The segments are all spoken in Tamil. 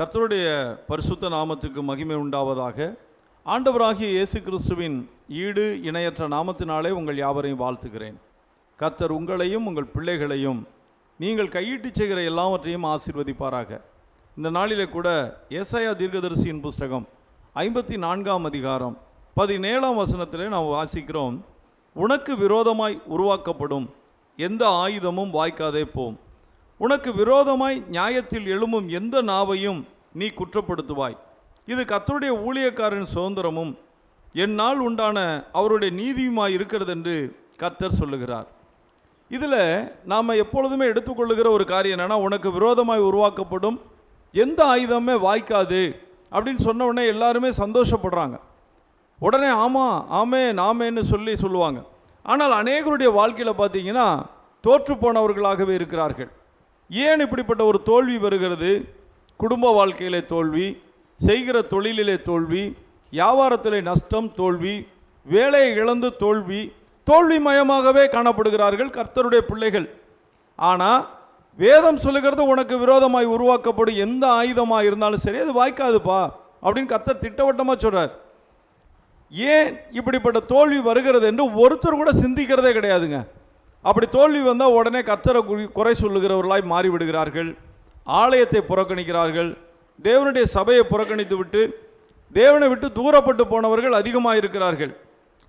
கர்த்தருடைய பரிசுத்த நாமத்துக்கு மகிமை உண்டாவதாக. ஆண்டவராகிய இயேசு கிறிஸ்துவின் ஈடு இணையற்ற நாமத்தினாலே உங்கள் யாவரையும் வாழ்த்துகிறேன். கர்த்தர் உங்களையும் உங்கள் பிள்ளைகளையும் நீங்கள் கையிட்டு செய்கிற எல்லாவற்றையும் ஆசீர்வதிப்பாராக. இந்த நாளிலே கூட ஏசாயா தீர்க்கதரிசியின் புஸ்தகம் 54ஆம் அதிகாரம் 17ஆம் வசனத்திலே நாம் வாசிக்கிறோம், உனக்கு விரோதமாய் உருவாக்கப்படும் எந்த ஆயுதமும் வாய்க்காதே போம். உனக்கு விரோதமாய் நியாயத்தில் எழும்பும் எந்த நாவையும் நீ குற்றப்படுத்துவாய். இது கர்த்தருடைய ஊழியக்காரன் சுதந்திரமும் என்னால் உண்டான அவருடைய நீதியுமாய் இருக்கிறது என்று கர்த்தர் சொல்லுகிறார். இதில் நாம் எப்பொழுதுமே எடுத்துக்கொள்ளுகிற ஒரு காரியம் என்னென்னா, உனக்கு விரோதமாய் உருவாக்கப்படும் எந்த ஆயுதமே வாய்க்காது அப்படின்னு சொன்ன உடனே எல்லாருமே சந்தோஷப்படுறாங்க. உடனே ஆமாம் ஆமே நாமேன்னு சொல்லுவாங்க. ஆனால் அநேகருடைய வாழ்க்கையில் பார்த்தீங்கன்னா தோற்று போனவர்களாகவே இருக்கிறார்கள். ஏன் இப்படிப்பட்ட ஒரு தோல்வி வருகிறது? குடும்ப வாழ்க்கையிலே தோல்வி, செய்கிற தொழிலிலே தோல்வி, வியாபாரத்திலே நஷ்டம் தோல்வி, வேலையை இழந்து தோல்வி, தோல்வி மயமாகவே காணப்படுகிறார்கள் கர்த்தருடைய பிள்ளைகள். ஆனால் வேதம் சொல்லுகிறது, உனக்கு விரோதமாய் உருவாக்கப்படும் எந்த ஆயுதமாக இருந்தாலும் சரி அது வாய்க்காதுப்பா அப்படின்னு கர்த்தர் திட்டவட்டமாக சொல்கிறார். ஏன் இப்படிப்பட்ட தோல்வி வருகிறது என்று ஒருத்தர் கூட சிந்திக்கிறதே கிடையாதுங்க. அப்படி தோல்வி வந்தால் உடனே கர்த்தரை குறை சொல்லுகிறவர்களாய் மாறிவிடுகிறார்கள். ஆலயத்தை புறக்கணிக்கிறார்கள். தேவனுடைய சபையை புறக்கணித்து விட்டு தேவனை விட்டு தூரப்பட்டு போனவர்கள் அதிகமாக இருக்கிறார்கள்.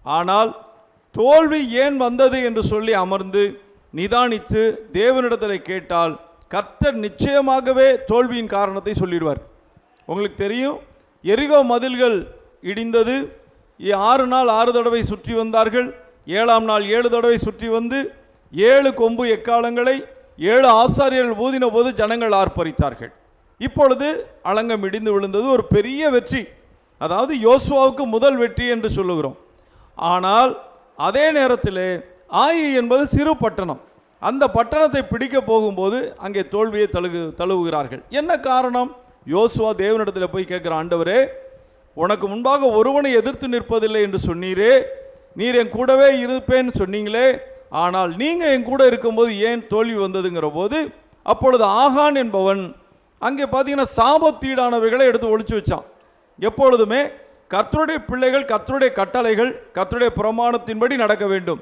ஆனால் தோல்வி ஏன் வந்தது என்று சொல்லி அமர்ந்து நிதானித்து தேவனிடத்தில் கேட்டால் கர்த்தர் நிச்சயமாகவே தோல்வியின் காரணத்தை சொல்லிடுவார். உங்களுக்கு தெரியும், எரிகோ மதில்கள் இடிந்தது. 6 நாள் 6 தடவை சுற்றி வந்தார்கள். 7ஆம் நாள் 7 தடவை சுற்றி வந்து 7 கொம்பு எக்காலங்களை 7 ஆசாரியர்கள் ஊதின போது ஜனங்கள் ஆர்ப்பரித்தார்கள். இப்பொழுது அலங்கம் இடிந்து விழுந்தது. ஒரு பெரிய வெற்றி, அதாவது யோசுவாவுக்கு முதல் வெற்றி என்று சொல்லுகிறோம். ஆனால் அதே நேரத்தில் ஆயி என்பது சிறு பட்டணம். அந்த பட்டணத்தை பிடிக்க போகும்போது அங்கே தோல்வியை தழுவுகிறார்கள். என்ன காரணம்? யோசுவா தேவனிடத்தில் போய் கேட்குற, ஆண்டவரே, உனக்கு முன்பாக ஒருவனை எதிர்த்து நிற்பதில்லை என்று சொன்னீரே, நீர் என் கூடவே இருப்பேன்னு சொன்னீங்களே, ஆனால் நீங்கள் என் கூட இருக்கும்போது ஏன் தோல்வி வந்ததுங்கிற போது அப்பொழுது ஆகான் என்பவன் அங்கே பார்த்தீங்கன்னா சாபத்தீடானவைகளை எடுத்து ஒழிச்சு வச்சான். எப்பொழுதுமே கர்த்தருடைய பிள்ளைகள் கர்த்தருடைய கட்டளைகள் கர்த்தருடைய பிரமாணத்தின்படி நடக்க வேண்டும்.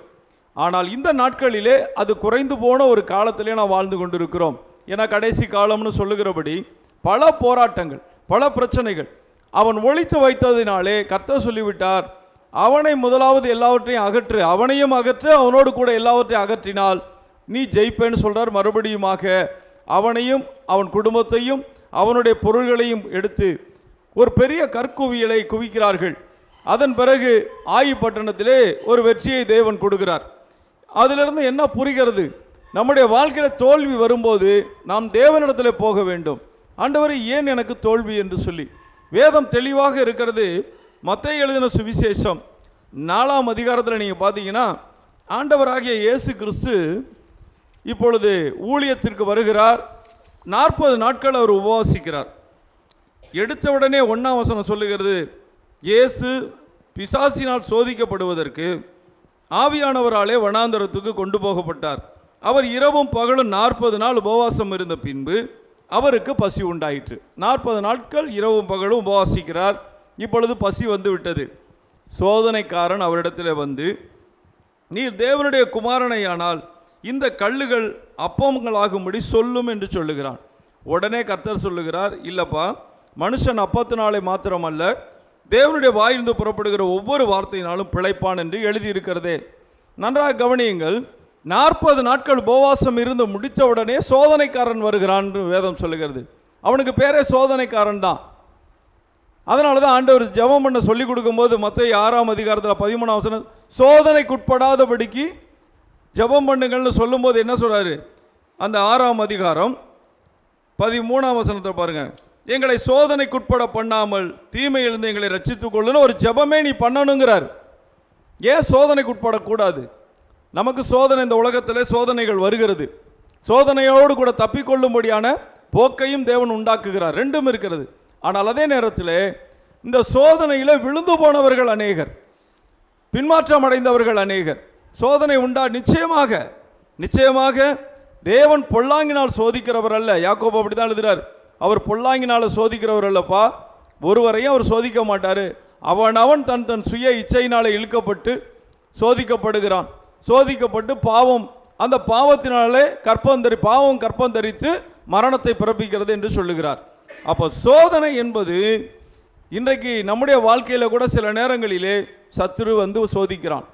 ஆனால் இந்த நாட்களிலே அது குறைந்து போன ஒரு காலத்திலே நாம் வாழ்ந்து கொண்டிருக்கிறோம். ஏன்னா கடைசி காலம்னு சொல்லுகிறபடி பல போராட்டங்கள், பல பிரச்சனைகள் அவன் ஒழித்து வைத்ததினாலே கர்த்தர் சொல்லிவிட்டார், அவனை முதலாவது எல்லாவற்றையும் அகற்று, அவனையும் அகற்று, அவனோடு கூட எல்லாவற்றையும் அகற்றினால் நீ ஜெயிப்பேன்னு சொல்கிறார். மறுபடியுமாக அவனையும் அவன் குடும்பத்தையும் அவனுடைய பொருள்களையும் எடுத்து ஒரு பெரிய கற்குவியலை குவிக்கிறார்கள். அதன் பிறகு ஆயி பட்டணத்திலே ஒரு வெற்றியை தேவன் கொடுக்கிறார். அதிலிருந்து என்ன புரிகிறது? நம்முடைய வாழ்க்கையில் தோல்வி வரும்போது நாம் தேவனிடத்தில் போக வேண்டும். ஆண்டவரே, ஏன் எனக்கு தோல்வி என்று சொல்லி வேதம் தெளிவாக இருக்கிறது. மத்தேயு எழுதின சுவிசேஷம் 4ஆம் அதிகாரத்தில் நீங்கள் பார்த்தீங்கன்னா, ஆண்டவராகிய இயேசு கிறிஸ்து இப்பொழுது ஊழியத்திற்கு வருகிறார். 40 நாட்கள் அவர் உபவாசிக்கிறார். எடுத்த உடனே 1ஆம் வசனம் சொல்லுகிறது, இயேசு பிசாசினால் சோதிக்கப்படுவதற்கு ஆவியானவராலே வனாந்தரத்துக்கு கொண்டு போகப்பட்டார். அவர் இரவும் பகலும் 40 நாள் உபவாசம் இருந்த பின்பு அவருக்கு பசி உண்டாயிற்று. 40 நாட்கள் இரவும் பகலும் உபவாசிக்கிறார். இப்பொழுது பசி வந்து விட்டது. சோதனைக்காரன் அவரிடத்தில் வந்து, நீர் தேவனுடைய குமாரனையானால் இந்த கல்லுகள் அப்பங்களாகும்படி சொல்லும் என்று சொல்லுகிறான். உடனே கர்த்தர் சொல்லுகிறார், இல்லப்பா, மனுஷன் அப்பத்தினாலே மாத்திரமல்ல தேவனுடைய வாயிலிருந்து புறப்படுகிற ஒவ்வொரு வார்த்தையினாலும் பிழைப்பான் என்று எழுதியிருக்கிறதே. நன்றாக கவனியுங்கள். 40 நாட்கள் உபவாசம் இருந்து முடித்த உடனே சோதனைக்காரன் வருகிறான் என்று வேதம் சொல்லுகிறது. அவனுக்கு பேரே சோதனைக்காரன் தான். அதனால தான் ஆண்டவர் ஜெபம் பண்ண சொல்லிக் கொடுக்கும்போது மத்தேயு 6ஆம் அதிகாரத்தில் 13ஆம் வசனம், சோதனைக்குட்படாதபடிக்கு ஜெபம் பண்ணுங்கள்னு சொல்லும்போது என்ன சொல்கிறாரு? அந்த 6ஆம் அதிகாரம் 13ஆம் வசனத்தை பாருங்கள், எங்களை சோதனைக்குட்பட பண்ணாமல் தீமையிலிருந்து எங்களை ரட்சித்துக் கொள்ளுன்னு ஒரு ஜெபமே நீ பண்ணணுங்கிறார். ஏன் சோதனைக்குட்படக்கூடாது? நமக்கு சோதனை, இந்த உலகத்தில் சோதனைகள் வருகிறது. சோதனையோடு கூட தப்பிக்கொள்ளும்படியான போக்கையும் தேவன் உண்டாக்குகிறார். ரெண்டும் இருக்கிறது. ஆனால் அதே நேரத்தில் இந்த சோதனையில் விழுந்து போனவர்கள் அநேகர், பின்மாற்றம் அடைந்தவர்கள் அநேகர். சோதனை உண்டா? நிச்சயமாக தேவன் பொல்லாங்கினால் சோதிக்கிறவர் அல்ல. யாக்கோபு அப்படி தான் எழுதுகிறார், அவர் பொல்லாங்கினால் சோதிக்கிறவர் அல்லப்பா. ஒருவரையும் அவர் சோதிக்க மாட்டார். அவன் தன் தன் சுய இச்சையினால் இழுக்கப்பட்டு சோதிக்கப்படுகிறான். சோதிக்கப்பட்டு பாவம், அந்த பாவத்தினாலே பாவம் கற்பம் தரித்து மரணத்தை பிறப்பிக்கிறது என்று சொல்லுகிறார். அப்போ சோதனை என்பது இன்றைக்கு நம்முடைய வாழ்க்கையில் கூட சில நேரங்களிலே சத்துரு சோதிக்கிறான்.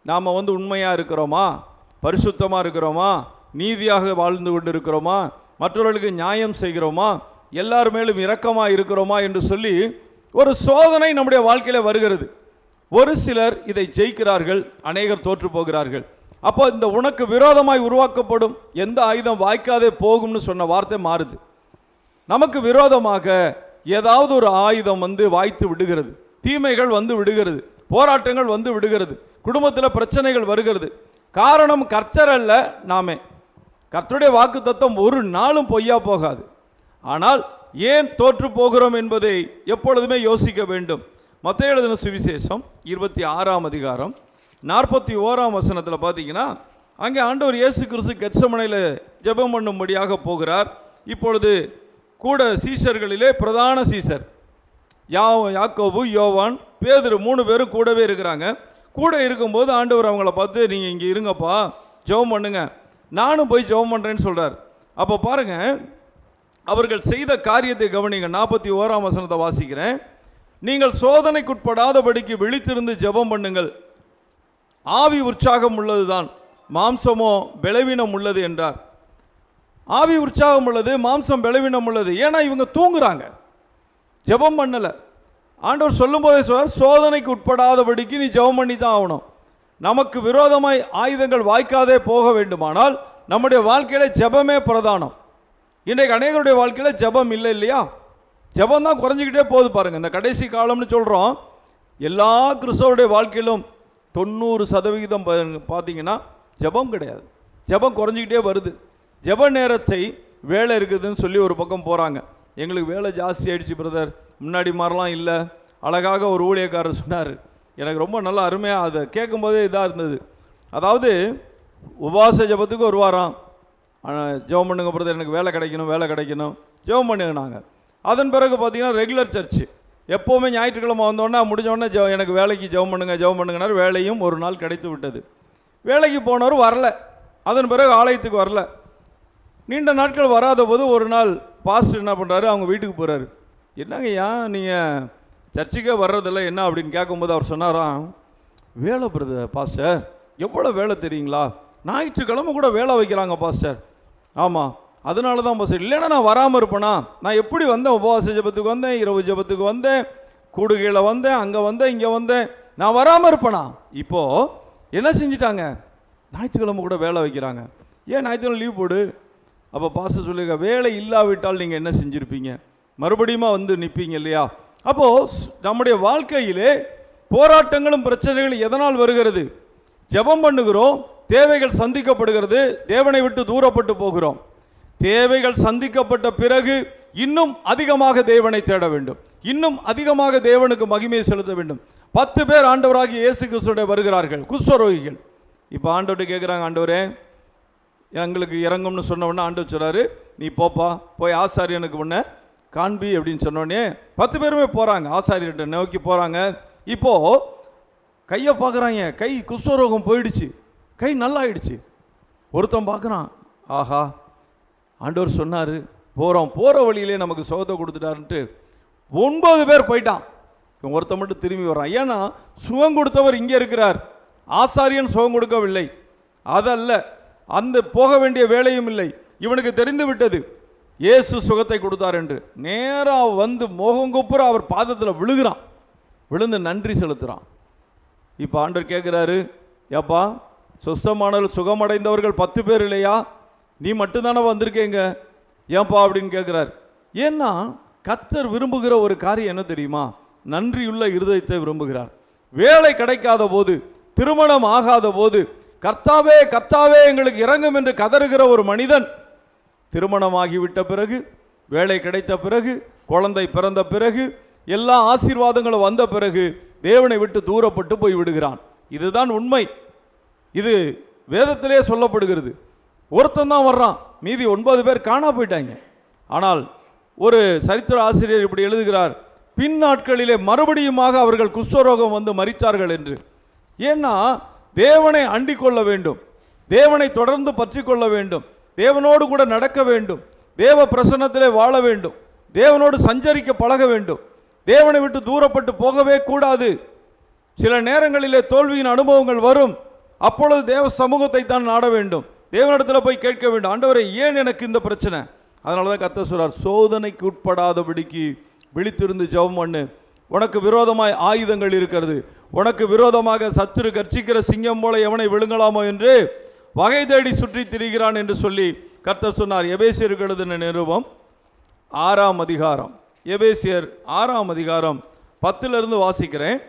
நாம் உண்மையாக இருக்கிறோமா, பரிசுத்தமாக இருக்கிறோமா, நீதியாக வாழ்ந்து கொண்டு இருக்கிறோமா, மற்றவர்களுக்கு நியாயம் செய்கிறோமா, எல்லார் மேலும் இரக்கமாக இருக்கிறோமா என்று சொல்லி ஒரு சோதனை நம்முடைய வாழ்க்கையில் வருகிறது. ஒரு சிலர் இதை ஜெயிக்கிறார்கள், அநேகர் தோற்று போகிறார்கள். அப்போ இந்த உனக்கு விரோதமாய் உருவாக்கப்படும் எந்த ஆயுதம் வாய்க்காதே போகும்னு சொன்ன வார்த்தை மாறுது. நமக்கு விரோதமாக ஏதாவது ஒரு ஆயுதம் வாய்த்து விடுகிறது, தீமைகள் விடுகிறது, போராட்டங்கள் விடுகிறது, குடும்பத்தில் பிரச்சனைகள் வருகிறது. காரணம் கர்த்தர் அல்ல, நாமே. கர்த்தருடைய வாக்கு தத்தம் ஒரு நாளும் பொய்யா போகாது. ஆனால் ஏன் தோற்று போகிறோம் என்பதை எப்பொழுதுமே யோசிக்க வேண்டும். மத்தேயு எழுதின சுவிசேஷம் 26ஆம் அதிகாரம் 41ஆம் வசனத்தில் பார்த்தீங்கன்னா, அங்கே ஆண்டவர் இயேசு கிறிஸ்து கெத்செமனையில் ஜெபம் பண்ணும்படியாக போகிறார். இப்பொழுது கூட சீஷர்களிலே பிரதான சீஷர் யாக்கோபு, யோவான், பேதுரு 3 பேரும் கூடவே இருக்கிறாங்க. கூட இருக்கும்போது ஆண்டவர் அவங்கள பார்த்து, நீங்கள் இங்கே இருங்கப்பா, ஜெபம் பண்ணுங்க, நானும் போய் ஜெபம் பண்ணுறேன்னு சொல்கிறார். அப்போ பாருங்கள், அவர்கள் செய்த காரியத்தை கவனிங்க. 41ஆம் வசனத்தை வாசிக்கிறேன். நீங்கள் சோதனைக்குட்படாதபடிக்கு விழித்திருந்து ஜெபம் பண்ணுங்கள். ஆவி உற்சாகம் உள்ளதுதான், மாம்சமோ பலவீனம் உள்ளது என்றார். ஆவி உற்சாகம் உள்ளது, மாம்சம் பலவீனம் உள்ளது. ஏன்னா இவங்க தூங்குறாங்க, ஜெபம் பண்ணலை. ஆண்டவர் சொல்லும் போதே சொல்றார், சோதனைக்கு உட்படாதபடிக்கு நீ ஜெபம் பண்ணி தான் ஆகணும். நமக்கு விரோதமாய் ஆயுதங்கள் வாய்க்காதே போக வேண்டுமானால் நம்முடைய வாழ்க்கையில ஜெபமே பிரதானம். இன்றைக்கு அநேகருடைய வாழ்க்கையில் ஜெபம் இல்லை இல்லையா? ஜெபம் தான் குறைஞ்சிக்கிட்டே போகுது பாருங்கள். இந்த கடைசி காலம்னு சொல்கிறோம். எல்லா கிறிஸ்தவருடைய வாழ்க்கையிலும் 90% பார்த்தீங்கன்னா ஜெபம் கிடையாது. ஜெபம் குறைஞ்சிக்கிட்டே வருது. ஜெப நேரத்தை வேலை இருக்குதுன்னு சொல்லி ஒரு பக்கம் போகிறாங்க. எங்களுக்கு வேலை ஜாஸ்தி ஆகிடுச்சு பிரதர், முன்னாடி மாதிரிலாம் இல்லை. அழகாக ஒரு ஊழியக்காரர் சொன்னார், எனக்கு ரொம்ப நல்லா அருமையாக அதை கேட்கும்போதே இதாக இருந்தது. அதாவது உபவாச ஜெபத்துக்கு ஒரு வாரம் ஜெபம் பண்ணுங்க பிரதர், எனக்கு வேலை கிடைக்கணும் ஜெபம் பண்ணுங்க. நாங்கள் அதன் பிறகு பார்த்தீங்கன்னா ரெகுலர் சர்ச்சு எப்போவுமே ஞாயிற்றுக்கிழமை வந்தோடனே முடிஞ்சோடனே எனக்கு வேலைக்கு ஜெபம் பண்ணுங்கன்னார். வேலையும் ஒரு நாள் கிடைத்து விட்டது. வேலைக்கு போனவர் வரல, அதன் பிறகு ஆலயத்துக்கு வரல. நீண்ட நாட்கள் வராத போது ஒரு நாள் பாஸ்டர் என்ன பண்ணுறாரு, அவங்க வீட்டுக்கு போகிறாரு. என்னங்கய்யா நீங்கள் சர்ச்சுக்கே வர்றதில்ல என்ன அப்படின்னு கேட்கும்போது அவர் சொன்னாராம், வேலை பிரதர் பாஸ்டர், எவ்வளோ வேலை தெரியுங்களா, ஞாயிற்றுக்கிழமை கூட வேலை வைக்கிறாங்க பாஸ்டர். ஆமாம், அதனால தான் பாஸ்டர், இல்லைன்னா நான் வராமல் இருப்பேனா? நான் எப்படி வந்தேன், உபவாச ஜெபத்துக்கு வந்தேன், இரவு ஜெபத்துக்கு வந்தேன், கூடுகையில் வந்தேன், அங்கே வந்தேன், இங்கே வந்தேன், நான் வராமல் இருப்பேனா? இப்போது என்ன செஞ்சிட்டாங்க, ஞாயிற்றுக்கிழமை கூட வேலை வைக்கிறாங்க, ஏன் ஞாயிற்றுக்கிழமை லீவ் போடு. அப்போ பாஸ்டர் சொல்லுங்க, வேலை இல்லாவிட்டால் நீங்கள் என்ன செஞ்சுருப்பீங்க, மறுபடியும் நிற்பீங்க இல்லையா? அப்போது நம்முடைய வாழ்க்கையிலே போராட்டங்களும் பிரச்சனைகளும் எதனால் வருகிறது? ஜெபம் பண்ணுகிறோம், தேவைகள் சந்திக்கப்படுகிறது, தேவனை விட்டு தூரப்பட்டு போகிறோம். தேவைகள் சந்திக்கப்பட்ட பிறகு இன்னும் அதிகமாக தேவனை தேட வேண்டும், இன்னும் அதிகமாக தேவனுக்கு மகிமையை செலுத்த வேண்டும். 10 பேர் ஆண்டவராகிய இயேசு கிறிஸ்துவோட வருகிறார்கள், குஷ்டரோகிகள். இப்போ ஆண்டவர்கிட்ட கேட்குறாங்க, ஆண்டவரே எங்களுக்கு இறங்கும்னு சொன்ன உடனே ஆண்டவர் சொல்கிறாரு, நீ போப்பா, போய் ஆசாரியனுக்கு முன்ன காண்பி அப்படின்னு சொன்னோடனே 10 பேருமே போகிறாங்க, ஆசாரியர்கிட்ட நோக்கி போகிறாங்க. இப்போது கையை பார்க்குறாங்க, கை குஷ்டரோகம் போயிடுச்சு, கை நல்லா ஆயிடுச்சு. ஒருத்தன் பார்க்குறான், ஆஹா ஆண்டவர் சொன்னார், போகிற வழியிலே நமக்கு சுகத்தை கொடுத்துட்டாருன்ட்டு 9 பேர் போயிட்டான். இவன் ஒருத்தன் மட்டும் திரும்பி வர்றான். ஏன்னா சுகம் கொடுத்தவர் இங்கே இருக்கிறார், ஆசாரியன் சுகம் கொடுக்கவில்லை. அதல்ல, அந்த போக வேண்டிய வேலையும் இல்லை. இவனுக்கு தெரிந்து விட்டது இயேசு சுகத்தை கொடுத்தார் என்று. நேராக மோகங்குப்புற அவர் பாதத்தில் விழுகிறான், விழுந்து நன்றி செலுத்துகிறான். இப்போ ஆண்டவர் கேட்குறாரு, ஏப்பா சுஸ்தமானவர்கள் சுகமடைந்தவர்கள் 10 பேர் இல்லையா, நீ மட்டும்தானே வந்திருக்கேங்க, ஏன்பா அப்படின்னு கேட்குறார். ஏன்னா கர்த்தர் விரும்புகிற ஒரு காரியம் என்ன தெரியுமா? நன்றியுள்ள இருதயத்தை விரும்புகிறார். வேலை கிடைக்காத போது, திருமணம் ஆகாத போது, கர்த்தாவே கர்த்தாவே எங்களுக்கு இறங்கும் என்று கதறுகிற ஒரு மனிதன் திருமணமாகிவிட்ட பிறகு, வேலை கிடைத்த பிறகு, குழந்தை பிறந்த பிறகு, எல்லா ஆசீர்வாதங்களும் வந்த பிறகு தேவனை விட்டு தூரப்பட்டு போய் விடுகிறான். இதுதான் உண்மை. இது வேதத்திலே சொல்லப்படுகிறது. ஒருத்தன் தான் வர்றான், மீதி 9 பேர் காணா போயிட்டாங்க. ஆனால் ஒரு சரித்திர ஆசிரியர் இப்படி எழுதுகிறார், பின் நாட்களிலே மறுபடியுமாக அவர்கள் குஷ்டரோகம் வந்து மரித்தார்கள் என்று. ஏன்னா தேவனை அண்டிக் கொள்ள வேண்டும், தேவனை தொடர்ந்து பற்றி கொள்ள வேண்டும், தேவனோடு கூட நடக்க வேண்டும், தேவ பிரசன்னத்திலே வாழ வேண்டும், தேவனோடு சஞ்சரிக்க பழக வேண்டும், தேவனை விட்டு தூரப்பட்டு போகவே கூடாது. சில நேரங்களிலே தோல்வியின் அனுபவங்கள் வரும், அப்பொழுது தேவ சமூகத்தை தான் நாட வேண்டும், தேவனிடத்தில் போய் கேட்க வேண்டும், ஆண்டவரே ஏன் எனக்கு இந்த பிரச்சனை? அதனால தான் கர்த்தர் சொல்றார், சோதனைக்கு உட்படாதபடிக்கு விழித்திருந்து ஜெபம் பண்ணு. உனக்கு விரோதமாய் ஆயுதங்கள் இருக்கிறது, உனக்கு விரோதமாக சத்துரு கர்ச்சிக்கிற சிங்கம் போல எவனை விழுங்கலாமோ என்று வகை தேடி சுற்றி திரிகிறான் என்று சொல்லி கர்த்தர் சொன்னார். எபேசியருக்கு எழுதின நிருபம் 6ஆம் அதிகாரம், எபேசியர் 6ஆம் அதிகாரம் 10 வாசிக்கிறேன்.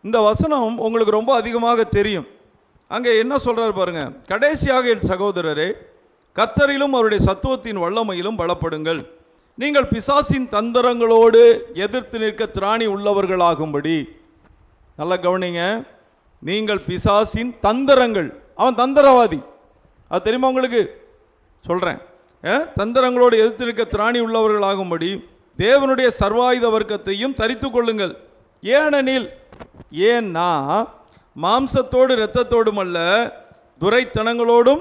இந்த வசனம் உங்களுக்கு ரொம்ப அதிகமாக தெரியும். அங்கே என்ன சொல்றார் பாருங்க, கடைசியாக என் சகோதரரே, கர்த்தரிலும் அவருடைய சத்துவத்தின் வல்லமையிலும் பலப்படுங்கள், நீங்கள் பிசாசின் தந்திரங்களோடு எதிர்த்து நிற்க திராணி உள்ளவர்களாகும்படி. நல்லா கவனிங்க, நீங்கள் பிசாசின் தந்திரங்கள், அவன் தந்திரவாதி, அது தெரியுமா உங்களுக்கு? சொல்கிறேன், தந்திரங்களோடு எதிர்த்து நிற்க திராணி உள்ளவர்களாகும்படி தேவனுடைய சர்வாயுத வர்க்கத்தையும் தரித்து கொள்ளுங்கள். ஏன்னா மாம்சத்தோடு இரத்தத்தோடும் அல்ல, துரைத்தனங்களோடும்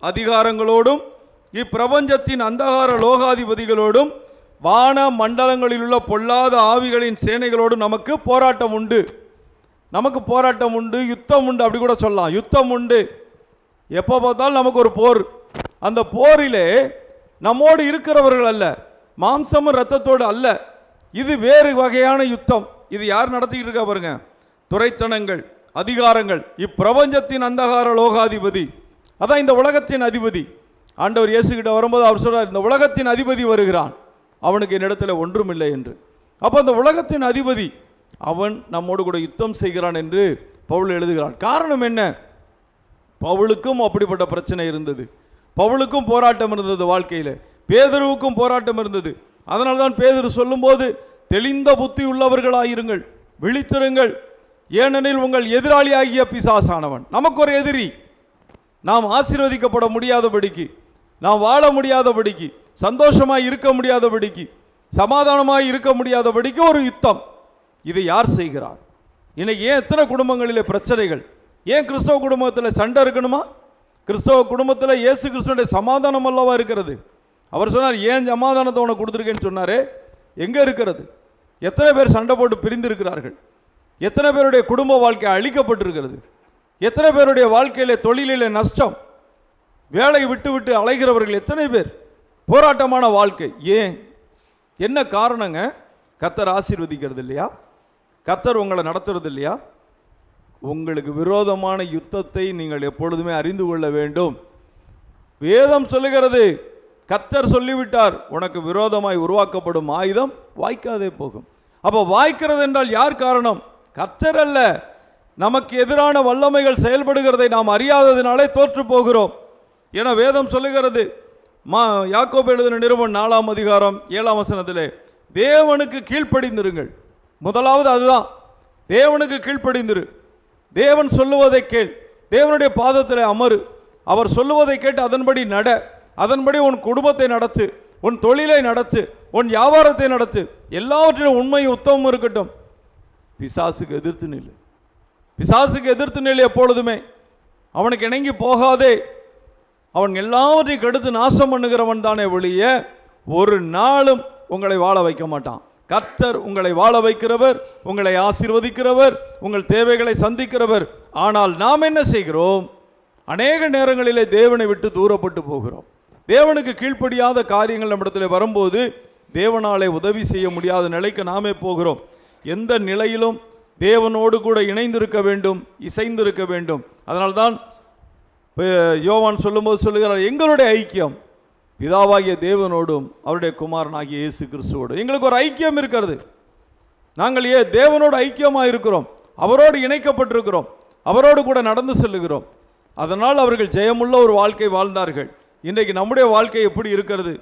அதிகாரங்களோடும் இப்பிரபஞ்சத்தின் அந்தகார லோகாதிபதிகளோடும் வான மண்டலங்களில் உள்ள பொல்லாத ஆவிகளின் சேனைகளோடும் நமக்கு போராட்டம் உண்டு. நமக்கு போராட்டம் உண்டு, யுத்தம் உண்டு, அப்படி கூட சொல்லலாம். யுத்தம் உண்டு, எப்போ பார்த்தாலும் நமக்கு ஒரு போர். அந்த போரிலே நம்மோடு இருக்கிறவர்கள் அல்ல, மாம்சமும் இரத்தத்தோடு அல்ல, இது வேறு வகையான யுத்தம். இது யார் நடத்திக்கிட்டு இருக்கா பாருங்க, துரைத்தனங்கள், அதிகாரங்கள், இப்பிரபஞ்சத்தின் அந்தகார லோகாதிபதி, அதான் இந்த உலகத்தின் அதிபதி. ஆண்டவர் இயேசுகிட்ட வரும்போது அவர் சொல்றார், இந்த உலகத்தின் அதிபதி வருகிறான், அவனுக்கு என்னிடத்தில் ஒன்றும் இல்லை என்று. அப்போ அந்த உலகத்தின் அதிபதி அவன் நம்மோடு கூட யுத்தம் செய்கிறான் என்று பவுல் எழுதுகிறான். காரணம் என்ன? பவுலுக்கும் அப்படிப்பட்ட பிரச்சனை இருந்தது, பவுலுக்கும் போராட்டம் இருந்தது வாழ்க்கையில், பேதுருவுக்கும் போராட்டம் இருந்தது. அதனால தான் பேதுரு சொல்லும்போது, தெளிந்த புத்தி உள்ளவர்களாயிருங்கள், விழித்திருங்கள், ஏனெனில் உங்கள் எதிராளியாகிய பிசாசானவன். நமக்கு ஒரு எதிரி, நாம் ஆசீர்வதிக்கப்பட முடியாதபடிக்கு, நாம் வாழ முடியாதபடிக்கு, சந்தோஷமாய் இருக்க முடியாதபடிக்கு, சமாதானமாய் இருக்க முடியாதபடிக்கு ஒரு யுத்தம். இதை யார் செய்கிறார்? இன்னைக்கு ஏன் எத்தனை குடும்பங்களிலே பிரச்சனைகள்? ஏன் கிறிஸ்தவ குடும்பத்தில் சண்டை இருக்கணுமா? கிறிஸ்தவ குடும்பத்தில் இயேசு கிறிஸ்துவனுடைய சமாதானம் அல்லவா இருக்கிறது. அவர் சொன்னார், ஏன் சமாதானத்தை உனக்கு கொடுத்துருக்கேன்னு சொன்னாரே, எங்கே இருக்கிறது? எத்தனை பேர் சண்டை போட்டு பிரிந்திருக்கிறார்கள்? எத்தனை பேருடைய குடும்ப வாழ்க்கை அழிக்கப்பட்டிருக்கிறது? எத்தனை பேருடைய வாழ்க்கையில் தொழிலில் நஷ்டம், வேலை விட்டு விட்டு அலைகிறவர்கள் எத்தனை பேர்? போராட்டமான வாழ்க்கை. ஏன்? என்ன காரணங்க? கர்த்தர் ஆசீர்வதிக்கிறது இல்லையா? கர்த்தர் உங்களை நடத்துறது இல்லையா? உங்களுக்கு விரோதமான யுத்தத்தை நீங்கள் எப்பொழுதுமே அறிந்து கொள்ள வேண்டும். வேதம் சொல்லுகிறது, கர்த்தர் சொல்லிவிட்டார், உனக்கு விரோதமாய் உருவாக்கப்படும் ஆயுதம் வாய்க்காதே போகும். அப்போ வாய்க்கிறது என்றால் யார் காரணம்? கர்த்தர் அல்ல. நமக்கு எதிரான வல்லமைகள் செயல்படுகிறதை நாம் அறியாததினாலே தோற்று போகிறோம். என வேதம் சொல்லுகிறது. யாக்கோபு எழுதின நிருபம் 4ஆம் அதிகாரம் 7ஆம் வசனத்திலே, தேவனுக்கு கீழ்ப்படிந்திருங்கள். முதலாவது அதுதான், தேவனுக்கு கீழ்ப்படிந்திரு, தேவன் சொல்லுவதை கேள், தேவனுடைய பாதத்தில் அமரு, அவர் சொல்லுவதை கேட்டு அதன்படி நட, அதன்படி உன் குடும்பத்தை நடத்து, உன் தொழிலை நடத்து, உன் வியாபாரத்தை நடத்து, எல்லாவற்றிலும் உண்மையும் உத்தமமும் இருக்கட்டும். பிசாசுக்கு எதிர்த்து நில்லு, பிசாசுக்கு எதிர்த்து நில்லு. எப்பொழுதுமே அவனுக்கு இணங்கி போகாதே. அவன் எல்லாவற்றையும் கெடுத்து நாசம் பண்ணுகிறவன் தானே ஒழிய ஒரு நாளும் உங்களை வாழ வைக்க மாட்டான். கர்த்தர் உங்களை வாழ வைக்கிறவர், உங்களை ஆசீர்வதிக்கிறவர், உங்கள் தேவைகளை சந்திக்கிறவர். ஆனால் நாம் என்ன செய்கிறோம்? அநேக நேரங்களிலே தேவனை விட்டு தூரப்பட்டு போகிறோம். தேவனுக்கு கீழ்ப்படியாத காரியங்கள் நம்மிடத்தில் வரும்போது தேவனாலே உதவி செய்ய முடியாத நிலைக்கு நாமே போகிறோம். எந்த நிலையிலும் தேவனோடு கூட இணைந்திருக்க வேண்டும், இசைந்திருக்க வேண்டும். அதனால்தான் யோவான் சொல்லும்போது சொல்லுகிறார், எங்களுடைய ஐக்கியம் பிதாவாகிய தேவனோடும் அவருடைய குமாரனாகிய இயேசு கிறிஸ்துவோடும் எங்களுக்கு ஒரு ஐக்கியம் இருக்கிறது. நாங்கள் தேவனோடு ஐக்கியமாக இருக்கிறோம், அவரோடு இணைக்கப்பட்டிருக்கிறோம், அவரோடு கூட நடந்து செல்லுகிறோம். அதனால் அவர்கள் ஜெயமுள்ள ஒரு வாழ்க்கை வாழ்ந்தார்கள். இன்றைக்கு நம்முடைய வாழ்க்கை எப்படி இருக்கிறது?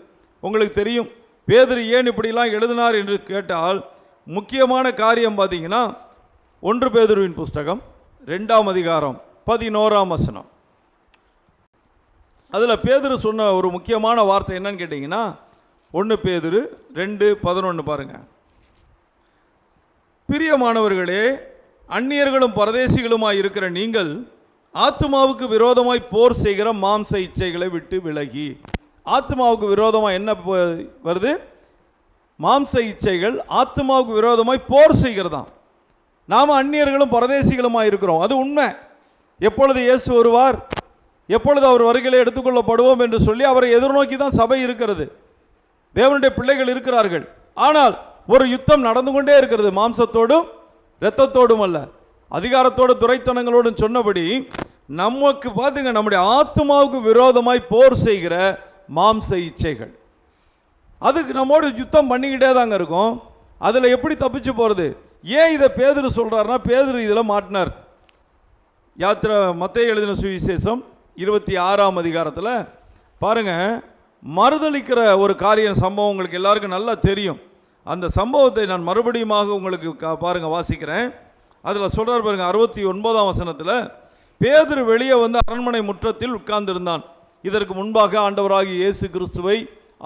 உங்களுக்கு தெரியும். பேதுரு ஏன் இப்படிலாம் எழுதினார் என்று கேட்டால் முக்கியமான காரியம் பார்த்தீங்கன்னா, 1 பேதுருவின் புஸ்தகம் 2ஆம் அதிகாரம் 11ஆம் வசனம். அதில் பேதுரு சொன்ன ஒரு முக்கியமான வார்த்தை என்னன்னு கேட்டிங்கன்னா, 1 பேதுரு 2:11 பாருங்க. பிரியமானவர்களே, அந்நியர்களும் பரதேசிகளுமாய் இருக்கிற நீங்கள் ஆத்மாவுக்கு விரோதமாய் போர் செய்கிற மாம்ச இச்சைகளை விட்டு விலகி. ஆத்மாவுக்கு விரோதமாக என்ன வருது? மாம்ச இச்சைகள் ஆத்மாவுக்கு விரோதமாய் போர் செய்கிறதாம். நாம் அந்நியர்களும் பரதேசிகளுமாய் இருக்கிறோம், அது உண்மை. எப்பொழுது இயேசு வருவார், எப்பொழுது அவர் வருகையிலே எடுத்துக்கொள்ளப்படுவோம் என்று சொல்லி அவரை எதிர்நோக்கி தான் சபை இருக்கிறது, தேவனுடைய பிள்ளைகள் இருக்கிறார்கள். ஆனால் ஒரு யுத்தம் நடந்து கொண்டே இருக்கிறது, மாம்சத்தோடும் இரத்தத்தோடும் அல்ல, அதிகாரத்தோடு துரைத்தனங்களோடும். சொன்னபடி நமக்கு பார்த்துங்க, நம்முடைய ஆத்மாவுக்கு விரோதமாய் போர் செய்கிற மாம்ச இச்சைகள், அதுக்கு நம்மோடு யுத்தம் பண்ணிக்கிட்டே தாங்க இருக்கும். அதில் எப்படி தப்பிச்சு போகிறது? ஏன் இதை பேதுரு சொல்கிறாருன்னா, பேதுரு இதில் மாட்டினார். மத்தேயு எழுதின சுவிசேஷம் 26ஆம் அதிகாரத்தில் பாருங்கள், மறுதளிக்கிற ஒரு காரியம் சம்பவம் உங்களுக்கு எல்லாருக்கும் நல்லா தெரியும். அந்த சம்பவத்தை நான் மறுபடியுமாக உங்களுக்கு பாருங்கள் வாசிக்கிறேன். அதில் சொல்கிறார் பாருங்கள், 69ஆம் வசனத்தில், பேதுரு வெளியே வந்து அரண்மனை முற்றத்தில் உட்கார்ந்திருந்தான். இதற்கு முன்பாக ஆண்டவராகிய இயேசு கிறிஸ்துவை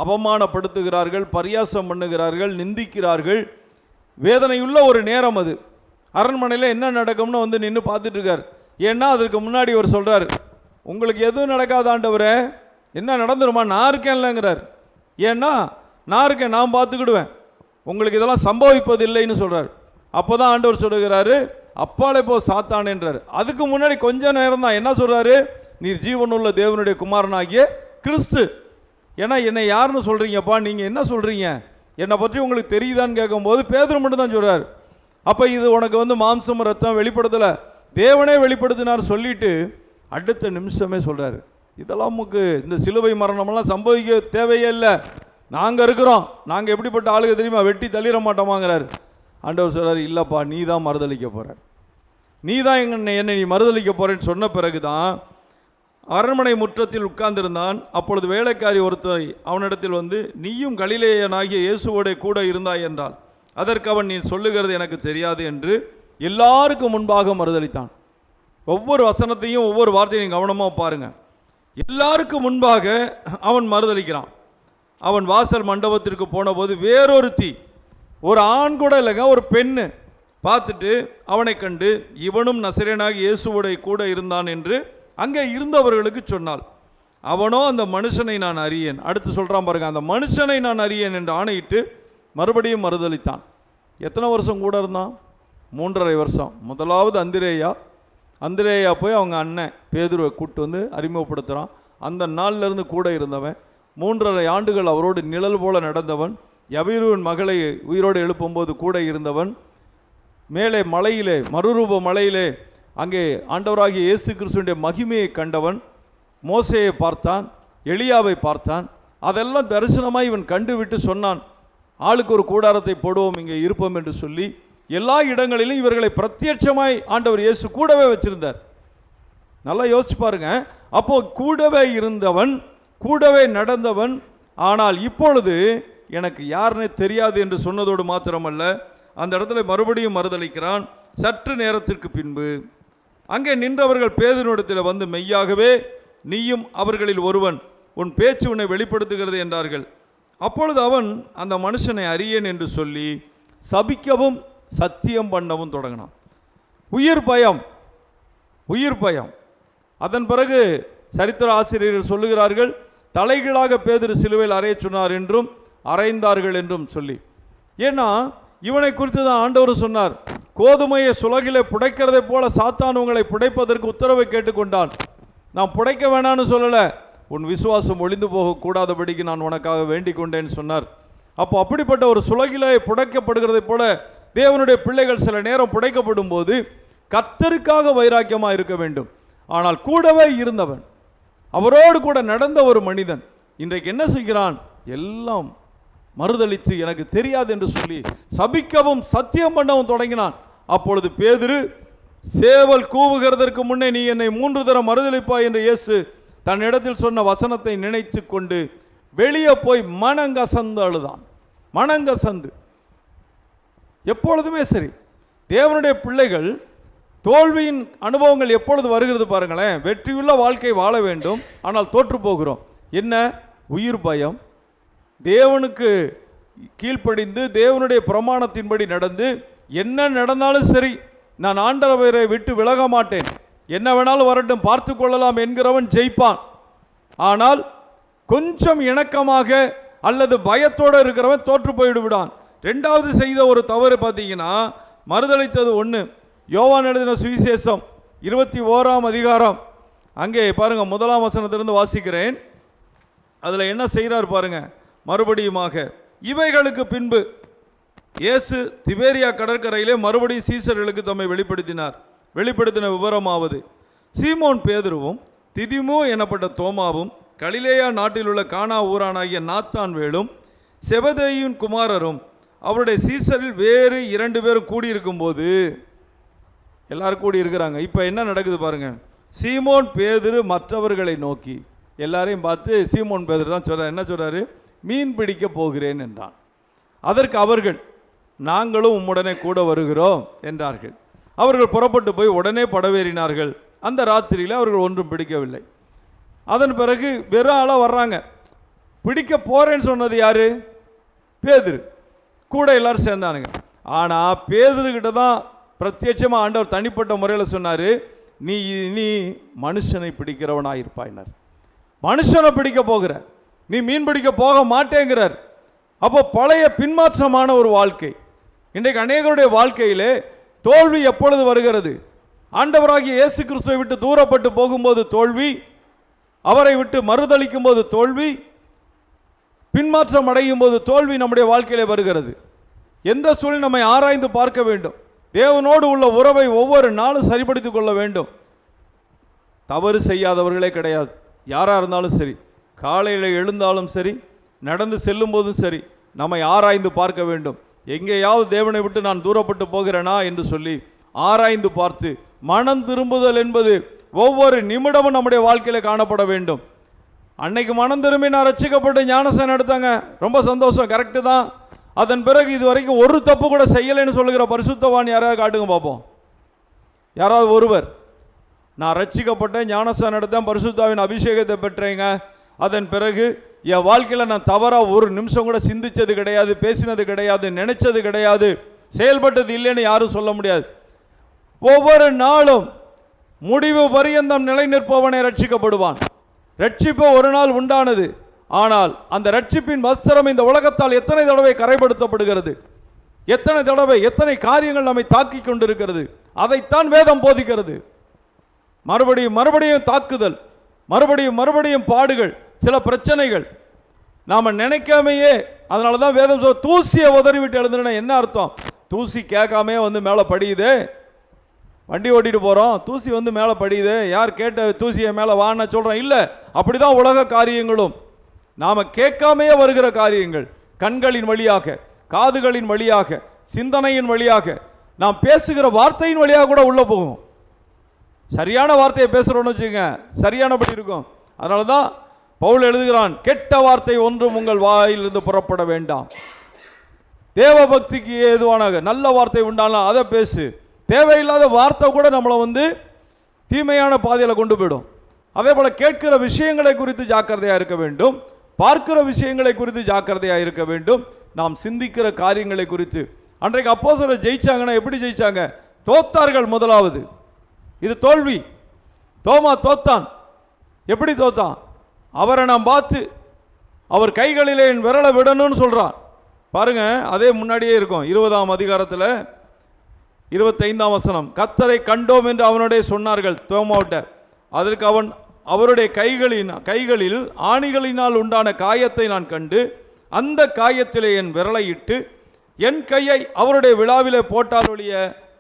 அவமானப்படுத்துகிறார்கள், பரியாசம் பண்ணுகிறார்கள், நிந்திக்கிறார்கள். வேதனையுள்ள ஒரு நேரம் அது. அரண்மனையில் என்ன நடக்கும்னு வந்து நின்று பார்த்துட்டு இருக்கார். ஏன்னா அதற்கு முன்னாடி அவர் சொல்கிறார், உங்களுக்கு எதுவும் நடக்காத ஆண்டவரே, என்ன நடந்துருமா, நான் இருக்கேன்லங்கிறார். ஏன்னா நான் இருக்கேன், நான் பார்த்துக்கிடுவேன், உங்களுக்கு இதெல்லாம் சம்பவிப்பது இல்லைன்னு சொல்கிறார். அப்போ தான் ஆண்டவர் சொல்லுகிறாரு, அப்பாலே போ சாத்தான் என்றார். அதுக்கு முன்னாடி கொஞ்ச நேரம் தான் என்ன சொல்கிறாரு, நீர் ஜீவனுள்ள தேவனுடைய குமாரனாகிய கிறிஸ்து. ஏன்னா என்னை யாருன்னு சொல்கிறீங்கப்பா, நீங்கள் என்ன சொல்கிறீங்க, என்னை பற்றி உங்களுக்கு தெரியுதான்னு கேட்கும்போது பேதுரு மட்டும் தான் சொல்கிறார். அப்போ இது உனக்கு வந்து மாம்சம் ரத்தம் வெளிப்படுத்தலை, தேவனே வெளிப்படுத்தினார் சொல்லிட்டு அடுத்த நிமிஷமே சொல்கிறாரு, இதெல்லாம் நமக்கு இந்த சிலுவை மரணமெல்லாம் சம்பவிக்க தேவையே இல்லை, நாங்கள் இருக்கிறோம், நாங்கள் எப்படிப்பட்ட ஆளுக தெரியுமா, வெட்டி தள்ளிட மாட்டோமாங்கிறார். ஆண்டவர் சொல்கிறார், இல்லைப்பா நீ தான் மறுதளிக்க போகிற, நீ தான் என்னை நீ மறுதளிக்க போகிறேன்னு சொன்ன பிறகு தான் அரண்மனை முற்றத்தில் உட்கார்ந்திருந்தான். அப்பொழுது வேலைக்காரி ஒருத்தர் அவனிடத்தில் வந்து, நீயும் கலிலேயனாகிய இயேசுவோட கூட இருந்தாய் என்றால். அதற்கு அவன், நீ சொல்லுகிறது எனக்கு தெரியாது என்று எல்லாருக்கும் முன்பாக மறுதளித்தான். ஒவ்வொரு வசனத்தையும் ஒவ்வொரு வார்த்தையும் கவனமாக பாருங்கள். எல்லாருக்கும் முன்பாக அவன் மறுதளிக்கிறான். அவன் வாசல் மண்டபத்திற்கு போன போது வேறொருத்தி, ஒரு ஆண் கூட இல்லைங்க, ஒரு பெண்ணு பார்த்துட்டு அவனை கண்டு, இவனும் நசரேயனாகிய இயேசுவோட கூட இருந்தான் என்று அங்கே இருந்தவர்களுக்கு சொன்னாள். அவனோ, அந்த மனுஷனை நான் அறியேன். அடுத்து சொல்கிறான் பாருங்க, அந்த மனுஷனை நான் அறியேன் என்று ஆணையிட்டு மறுபடியும் மறுதளித்தான். எத்தனை வருஷம் கூட இருந்தான்? 3.5 வருஷம். முதலாவது அந்திரேயா போய் அவங்க அண்ணன் பேதுருவை கூப்பிட்டு வந்து அறிமுகப்படுத்துகிறான். அந்த நாள்லேருந்து கூட இருந்தவன், 3.5 ஆண்டுகள் அவரோடு நிழல் போல நடந்தவன், யவீருவின் மகளை உயிரோடு எழுப்பும்போது கூட இருந்தவன், மேலே மலையிலே மறுரூப மலையிலே அங்கே ஆண்டவராகிய இயேசு கிறிஸ்துவினுடைய மகிமையை கண்டவன், மோசேயை பார்த்தான், எலியாவை பார்த்தான். அதெல்லாம் தரிசனமாய் இவன் கண்டுவிட்டு சொன்னான், ஆளுக்கு ஒரு கூடாரத்தை போடுவோம், இங்கே இருப்போம் என்று சொல்லி எல்லா இடங்களிலும் இவர்களை பிரத்யட்சமாய் ஆண்டவர் இயேசு கூடவே வச்சிருந்தார். நல்லா யோசிச்சு பாருங்க. அப்போ கூடவே இருந்தவன், கூடவே நடந்தவன். ஆனால் இப்பொழுது எனக்கு யாருன்னே தெரியாது என்று சொன்னதோடு மாத்திரமல்ல, அந்த இடத்துல மறுபடியும் மறுதளிக்கிறான். சற்று நேரத்திற்கு பின்பு அங்கே நின்றவர்கள் பேதுருவிடத்தில் வந்து, மெய்யாகவே நீயும் அவர்களில் ஒருவன், உன் பேச்சு உன்னை வெளிப்படுத்துகிறது என்றார்கள். அப்பொழுது அவன் அந்த மனுஷனை அறியேன் என்று சொல்லி சபிக்கவும் சத்தியம் பண்ணவும் தொடங்கினான். உயிர் பயம். அதன் பிறகு சரித்திர ஆசிரியர்கள் சொல்லுகிறார்கள், தலைகீழாக பேதுரு சிலுவையில் அறைய சொன்னார் என்றும் அறைந்தார்கள் என்றும் சொல்லி. ஏன்னா இவனை குறித்து தான் ஆண்டவர் சொன்னார், கோதுமையை சுலகிலே புடைக்கிறதை போல சாத்தான் உங்களை புடைப்பதற்கு உத்தரவை கேட்டுக்கொண்டான். நான் புடைக்க வேணான்னு சொல்லலை, உன் விசுவாசம் ஒளிந்து போகக்கூடாதபடிக்கு நான் உனக்காக வேண்டிக் கொண்டேன்னு சொன்னார். அப்போ அப்படிப்பட்ட ஒரு சுலகிலே புடைக்கப்படுகிறதை போல தேவனுடைய பிள்ளைகள் சில நேரம் புடைக்கப்படும் போது கர்த்தருக்காக வைராக்கியமாக இருக்க வேண்டும். ஆனால் கூடவே இருந்தவன், அவரோடு கூட நடந்த ஒரு மனிதன் இன்றைக்கு என்ன செய்கிறான்? எல்லாம் மறுதளித்து எனக்கு தெரியாது என்று சொல்லி சபிக்கவும் சத்தியம் பண்ணவும் தொடங்கினான். அப்பொழுது பேதுரு, சேவல் கூவுகிறதற்கு முன்னே நீ என்னை 3 தரம் மறுதளிப்பாய் என்று இயேசு தன்னிடத்தில் சொன்ன வசனத்தை நினைத்து கொண்டு வெளியே போய் மனங்கசந்து அழுதான். மனங்கசந்து. எப்பொழுதுமே சரி, தேவனுடைய பிள்ளைகள் தோல்வியின் அனுபவங்கள் எப்பொழுது வருகிறது பாருங்களேன். வெற்றியுள்ள வாழ்க்கை வாழ வேண்டும், ஆனால் தோற்று போகிறோம். என்ன? உயிர் பயம், தேவனுக்கு கீழ்ப்படிந்து தேவனுடைய பிரமாணத்தின்படி நடந்து என்ன நடந்தாலும் சரி நான் ஆண்டவரை விட்டு விலக மாட்டேன், என்ன வேணாலும் வரட்டும் பார்த்து கொள்ளலாம் என்கிறவன் ஜெயிப்பான். ஆனால் கொஞ்சம் இணக்கமாக அல்லது பயத்தோடு இருக்கிறவன் தோற்று போய்விடு விடான். ரெண்டாவது செய்த ஒரு தவறு பார்த்தீங்கன்னா மறுதளித்தது ஒன்று. யோவான் எழுதின சுவிசேஷம் 21ஆம் அதிகாரம் அங்கே பாருங்க, 1ஆம் வசனத்திலிருந்து வாசிக்கிறேன். அதில் என்ன செய்கிறார் பாருங்க. மறுபடியுமாக இவைகளுக்கு பின்பு இயேசு திபேரியா கடற்கரையிலே மறுபடியும் சீசர்களுக்கு தம்மை வெளிப்படுத்தின விவரமாவது, சீமோன் பேதுருவும் திதிமு எனப்பட்ட தோமாவும் கலிலேயா நாட்டில் உள்ள கானா ஊரானாகிய நாத்தான்வேலும் செபதேயின் குமாரரும் அவருடைய சீசரில் வேறு 2 பேரும் கூடியிருக்கும் போது, எல்லாரும் கூடி இருக்கிறாங்க. இப்போ என்ன நடக்குது பாருங்க. சீமோன் பேதுரு மற்றவர்களை நோக்கி, எல்லாரையும் பார்த்து சீமோன் பேதுரு தான் சொல்றார். என்ன சொல்றாரு? மீன் பிடிக்க போகிறேன் என்றான். அதற்கு அவர்கள், நாங்களும் உம்முடனே கூட வருகிறோம் என்றார்கள். அவர்கள் புறப்பட்டு போய் உடனே படவேறினார்கள். அந்த ராத்திரியில் அவர்கள் ஒன்றும் பிடிக்கவில்லை. அதன் பிறகு வெறும் ஆளாக வர்றாங்க. பிடிக்க போறேன்னு சொன்னது யாரு? பேதுரு. கூட எல்லாரும் சேர்ந்தானுங்க. ஆனால் பேதுருக்கிட்ட தான் பிரத்யட்சமாக ஆண்டவர் தனிப்பட்ட முறையில் சொன்னார், நீ மனுஷனை பிடிக்கிறவனாக இருப்பாயினார். மனுஷனை பிடிக்க போகிற, நீ மீன் பிடிக்க போக மாட்டேங்கிறார். அப்போ பழைய பின்மாற்றமான ஒரு வாழ்க்கை. இன்றைக்கு அநேகருடைய வாழ்க்கையிலே தோல்வி எப்பொழுது வருகிறது? ஆண்டவராகிய இயேசு கிறிஸ்துவை விட்டு தூரப்பட்டு போகும்போது தோல்வி, அவரை விட்டு மறுதளிக்கும் போது தோல்வி, பின்மாற்றம் அடையும் போது தோல்வி நம்முடைய வாழ்க்கையிலே வருகிறது. எந்த சூழ்நிலை நம்மை ஆராய்ந்து பார்க்க வேண்டும். தேவனோடு உள்ள உறவை ஒவ்வொரு நாளும் சரிப்படுத்திக் கொள்ள வேண்டும். தவறு செய்யாதவர்களே கிடையாது. யாராக இருந்தாலும் சரி, காலையில் எழுந்தாலும் சரி, நடந்து செல்லும் போதும் சரி, நம்மை ஆராய்ந்து பார்க்க வேண்டும். எங்கேயாவது தேவனை விட்டு நான் தூரப்பட்டு போகிறேனா என்று சொல்லி ஆராய்ந்து பார்த்து மனம் திரும்புதல் என்பது ஒவ்வொரு நிமிடமும் நம்முடைய வாழ்க்கையில் காணப்பட வேண்டும். அன்னைக்கு மனம் திரும்பி நான் ரட்சிக்கப்பட்டு ஞானஸ்நானம் எடுத்தாங்க, ரொம்ப சந்தோஷம், கரெக்டு தான். அதன் பிறகு இது வரைக்கும் ஒரு தப்பு கூட செய்யலைன்னு சொல்லுகிற பரிசுத்தவான் யாராவது காட்டுங்க பார்ப்போம். யாராவது ஒருவர், நான் ரட்சிக்கப்பட்டேன், ஞானஸ்நானம் எடுத்தேன், பரிசுத்தாவின் அபிஷேகத்தை பெற்றேங்க, அதன் பிறகு என் வாழ்க்கையில் நான் தவறாக ஒரு நிமிஷம் கூட சிந்திச்சது கிடையாது, பேசினது கிடையாது, நினைச்சது கிடையாது, செயல்பட்டது இல்லைன்னு யாரும் சொல்ல முடியாது. ஒவ்வொரு நாளும் முடிவு பரியந்தம் நிலை நிற்பவனை ரட்சிக்கப்படுவான். ரட்சிப்பு ஒரு நாள் உண்டானது. ஆனால் அந்த ரட்சிப்பின் வஸ்திரம் இந்த உலகத்தால் எத்தனை தடவை கரைப்படுத்தப்படுகிறது, எத்தனை தடவை எத்தனை காரியங்கள் நம்மை தாக்கி கொண்டிருக்கிறது. அதைத்தான் வேதம் போதிக்கிறது. மறுபடியும் மறுபடியும் தாக்குதல், மறுபடியும் மறுபடியும் பாடுகள், சில பிரச்சனைகள் நாம் நினைக்காமையே. அதனால தான் வேதம் சொல்ல, தூசியை உதறிவிட்டு எழுதுனா என்ன அர்த்தம்? தூசி கேட்காமே வந்து மேலே படியுது. வண்டி ஓட்டிட்டு போகிறோம், தூசி வந்து மேலே படியுது, யார் கேட்ட தூசியை மேலே வான்னு சொல்கிறோம்? இல்லை. அப்படி தான் உலக காரியங்களும் நாம் கேட்காமையே வருகிற காரியங்கள், கண்களின் வழியாக, காதுகளின் வழியாக, சிந்தனையின் வழியாக, நாம் பேசுகிற வார்த்தையின் வழியாக கூட உள்ளே போகும். சரியான வார்த்தையை பேசுகிறோன்னு வச்சுங்க, சரியானபடி இருக்கும். அதனால தான் பவுல் எழுதுகிறான், கெட்ட வார்த்தை ஒன்றும் உங்கள் வாயிலிருந்து புறப்பட வேண்டாம். தேவ பக்திக்கு ஏதுவான நல்ல வார்த்தை உண்டாலும் அதை பேசு. தேவையில்லாத வார்த்தை கூட நம்மளை வந்து தீமையான பாதையில் கொண்டு போயிடும். அதே போல் கேட்கிற விஷயங்களை குறித்து ஜாக்கிரதையாக இருக்க வேண்டும், பார்க்கிற விஷயங்களை குறித்து ஜாக்கிரதையாக இருக்க வேண்டும், நாம் சிந்திக்கிற காரியங்களை குறித்து. அன்றைக்கு அப்போஸ்தலர் ஜெயிச்சாங்கன்னா எப்படி ஜெயிச்சாங்க? தோத்தார்கள். முதலாவது இது தோல்வி. தோமா தோத்தான். எப்படி தோத்தான்? அவரை நாம் பார்த்து அவர் கைகளிலே என் விரலை விடணும்னு சொல்கிறான் பாருங்க. அதே முன்னாடியே இருக்கும் 20ஆம் அதிகாரத்தில் 25ஆம் வசனம், கர்த்தரை கண்டோம் என்று அவனுடைய சொன்னார்கள் தோமாவிட்ட. அதற்கு அவன், அவருடைய கைகளில் ஆணிகளினால் உண்டான காயத்தை நான் கண்டு அந்த காயத்திலே என் விரலை இட்டு என் கையை அவருடைய விழாவிலே போட்டால் ஒழிய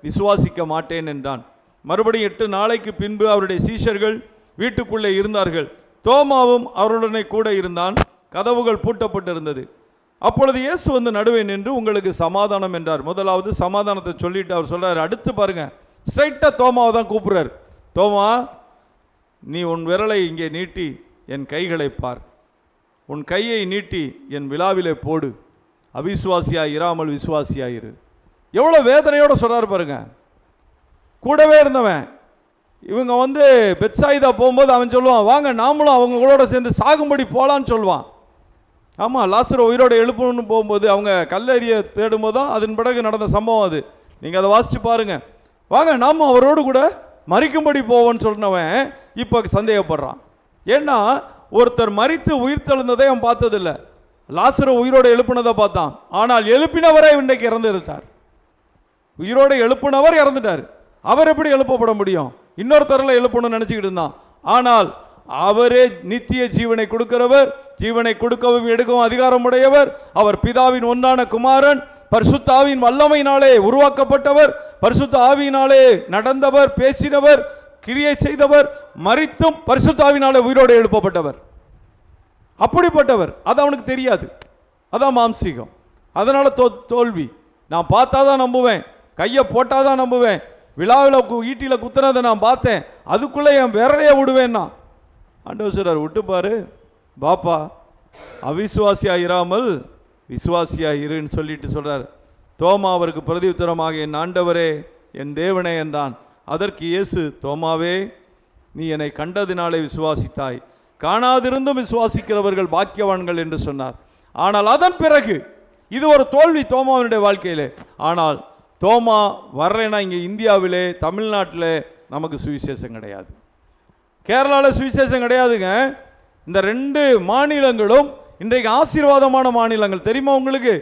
விசுவாசிக்க மாட்டேன் என்றான். மறுபடியும் 8 நாளைக்கு பின்பு அவருடைய சீஷர்கள் வீட்டுக்குள்ளே இருந்தார்கள். தோமாவும் அவருடனே கூட இருந்தான். கதவுகள் பூட்டப்பட்டிருந்தது. அப்பொழுது இயேசு வந்து நடுவே நின்று உங்களுக்கு சமாதானம் என்றார். முதலாவது சமாதானத்தை சொல்லிட்டு அவர் சொல்றாரு. அடுத்து பாருங்க, ஸ்ட்ரைட்டாக தோமாவை தான் கூப்பிடுறார். தோமா, நீ உன் விரலை இங்கே நீட்டி என் கைகளை பார், உன் கையை நீட்டி என் விழாவிலே போடு, அவிசுவாசியாய் இராமல் விசுவாசியாயிரு. எவ்வளோ வேதனையோட சொல்றாரு பாருங்க. கூடவே இருந்தவன். இவங்க வந்து பெத்சாயிதா போகும்போது அவன் சொல்லுவான், வாங்க நாமளும் அவங்களோட சேர்ந்து சாகும்படி போகலான்னு சொல்லுவான். ஆமாம், லாசரை உயிரோடு எழுப்பணும்னு போகும்போது அவங்க கல்லறிய தேடும்போது தான் அதன் பிறகு நடந்த சம்பவம் அது. நீங்கள் அதை வாசித்து பாருங்கள். வாங்க நாம் அவரோடு கூட மறிக்கும்படி போவோன்னு சொன்னவன் இப்போ சந்தேகப்படுறான். ஏன்னா ஒருத்தர் மறித்து உயிர் தெழுந்ததை அவன் பார்த்ததில்லை. லாசரை உயிரோடு எழுப்பினதை பார்த்தான். ஆனால் எழுப்பினவரை இன்றைக்கு இறந்துட்டார். உயிரோடு எழுப்பினவர் இறந்துட்டார். அவர் எப்படி எழுப்பப்பட முடியும்? இன்னொருத்தரில் எழுப்பணும்னு நினச்சிக்கிட்டு இருந்தான். ஆனால் அவரே நித்திய ஜீவனை கொடுக்கிறவர், ஜீவனை கொடுக்கவும் எடுக்கவும் அதிகாரம் உடையவர். அவர் பிதாவின் ஒன்றான குமாரன், பரிசுத்த ஆவியின் வல்லமையினாலே உருவாக்கப்பட்டவர், பரிசுத்த ஆவியினாலே நடந்தவர், பேசினவர், கிரியை செய்தவர், மரித்தும் பரிசுத்த ஆவியினாலே உயிரோடு எழுப்பப்பட்டவர். அப்படிப்பட்டவர். அது அவனுக்கு தெரியாது. அதான் மாம்சீகம். அதனால் தோல்வி. நான் பார்த்தா தான் நம்புவேன், கையை போட்டால் தான் நம்புவேன், விழாவில் ஈட்டியில் குத்துனதை நான் பார்த்தேன், அதுக்குள்ளே என் விரலையை விடுவேன்னா ஆண்டவர் சொல்றார், விட்டுப்பாரு பாப்பா, அவிசுவாசியாக இராமல் விசுவாசியாக இருன்னு சொல்லிட்டு சொல்கிறார். தோமா அவருக்கு பிரதியுத்தரமாக, என் ஆண்டவரே என் தேவனே என்றான். அதற்கு இயேசு, தோமாவே, நீ என்னை கண்டதினாலே விசுவாசித்தாய், காணாதிருந்தும் விசுவாசிக்கிறவர்கள் பாக்கியவான்கள் என்று சொன்னார். ஆனால் அதன் பிறகு இது ஒரு தோல்வி தோமாவினுடைய வாழ்க்கையிலே. ஆனால் தோமா வரலைன்னா இங்கே இந்தியாவிலே, தமிழ்நாட்டில் நமக்கு சுவிசேஷம் கிடையாது, கேரளாவில் சுவிசேஷம் கிடையாதுங்க. இந்த 2 மாநிலங்களும் இன்றைக்கு ஆசீர்வாதமான மாநிலங்கள். தெரியுமா உங்களுக்கு?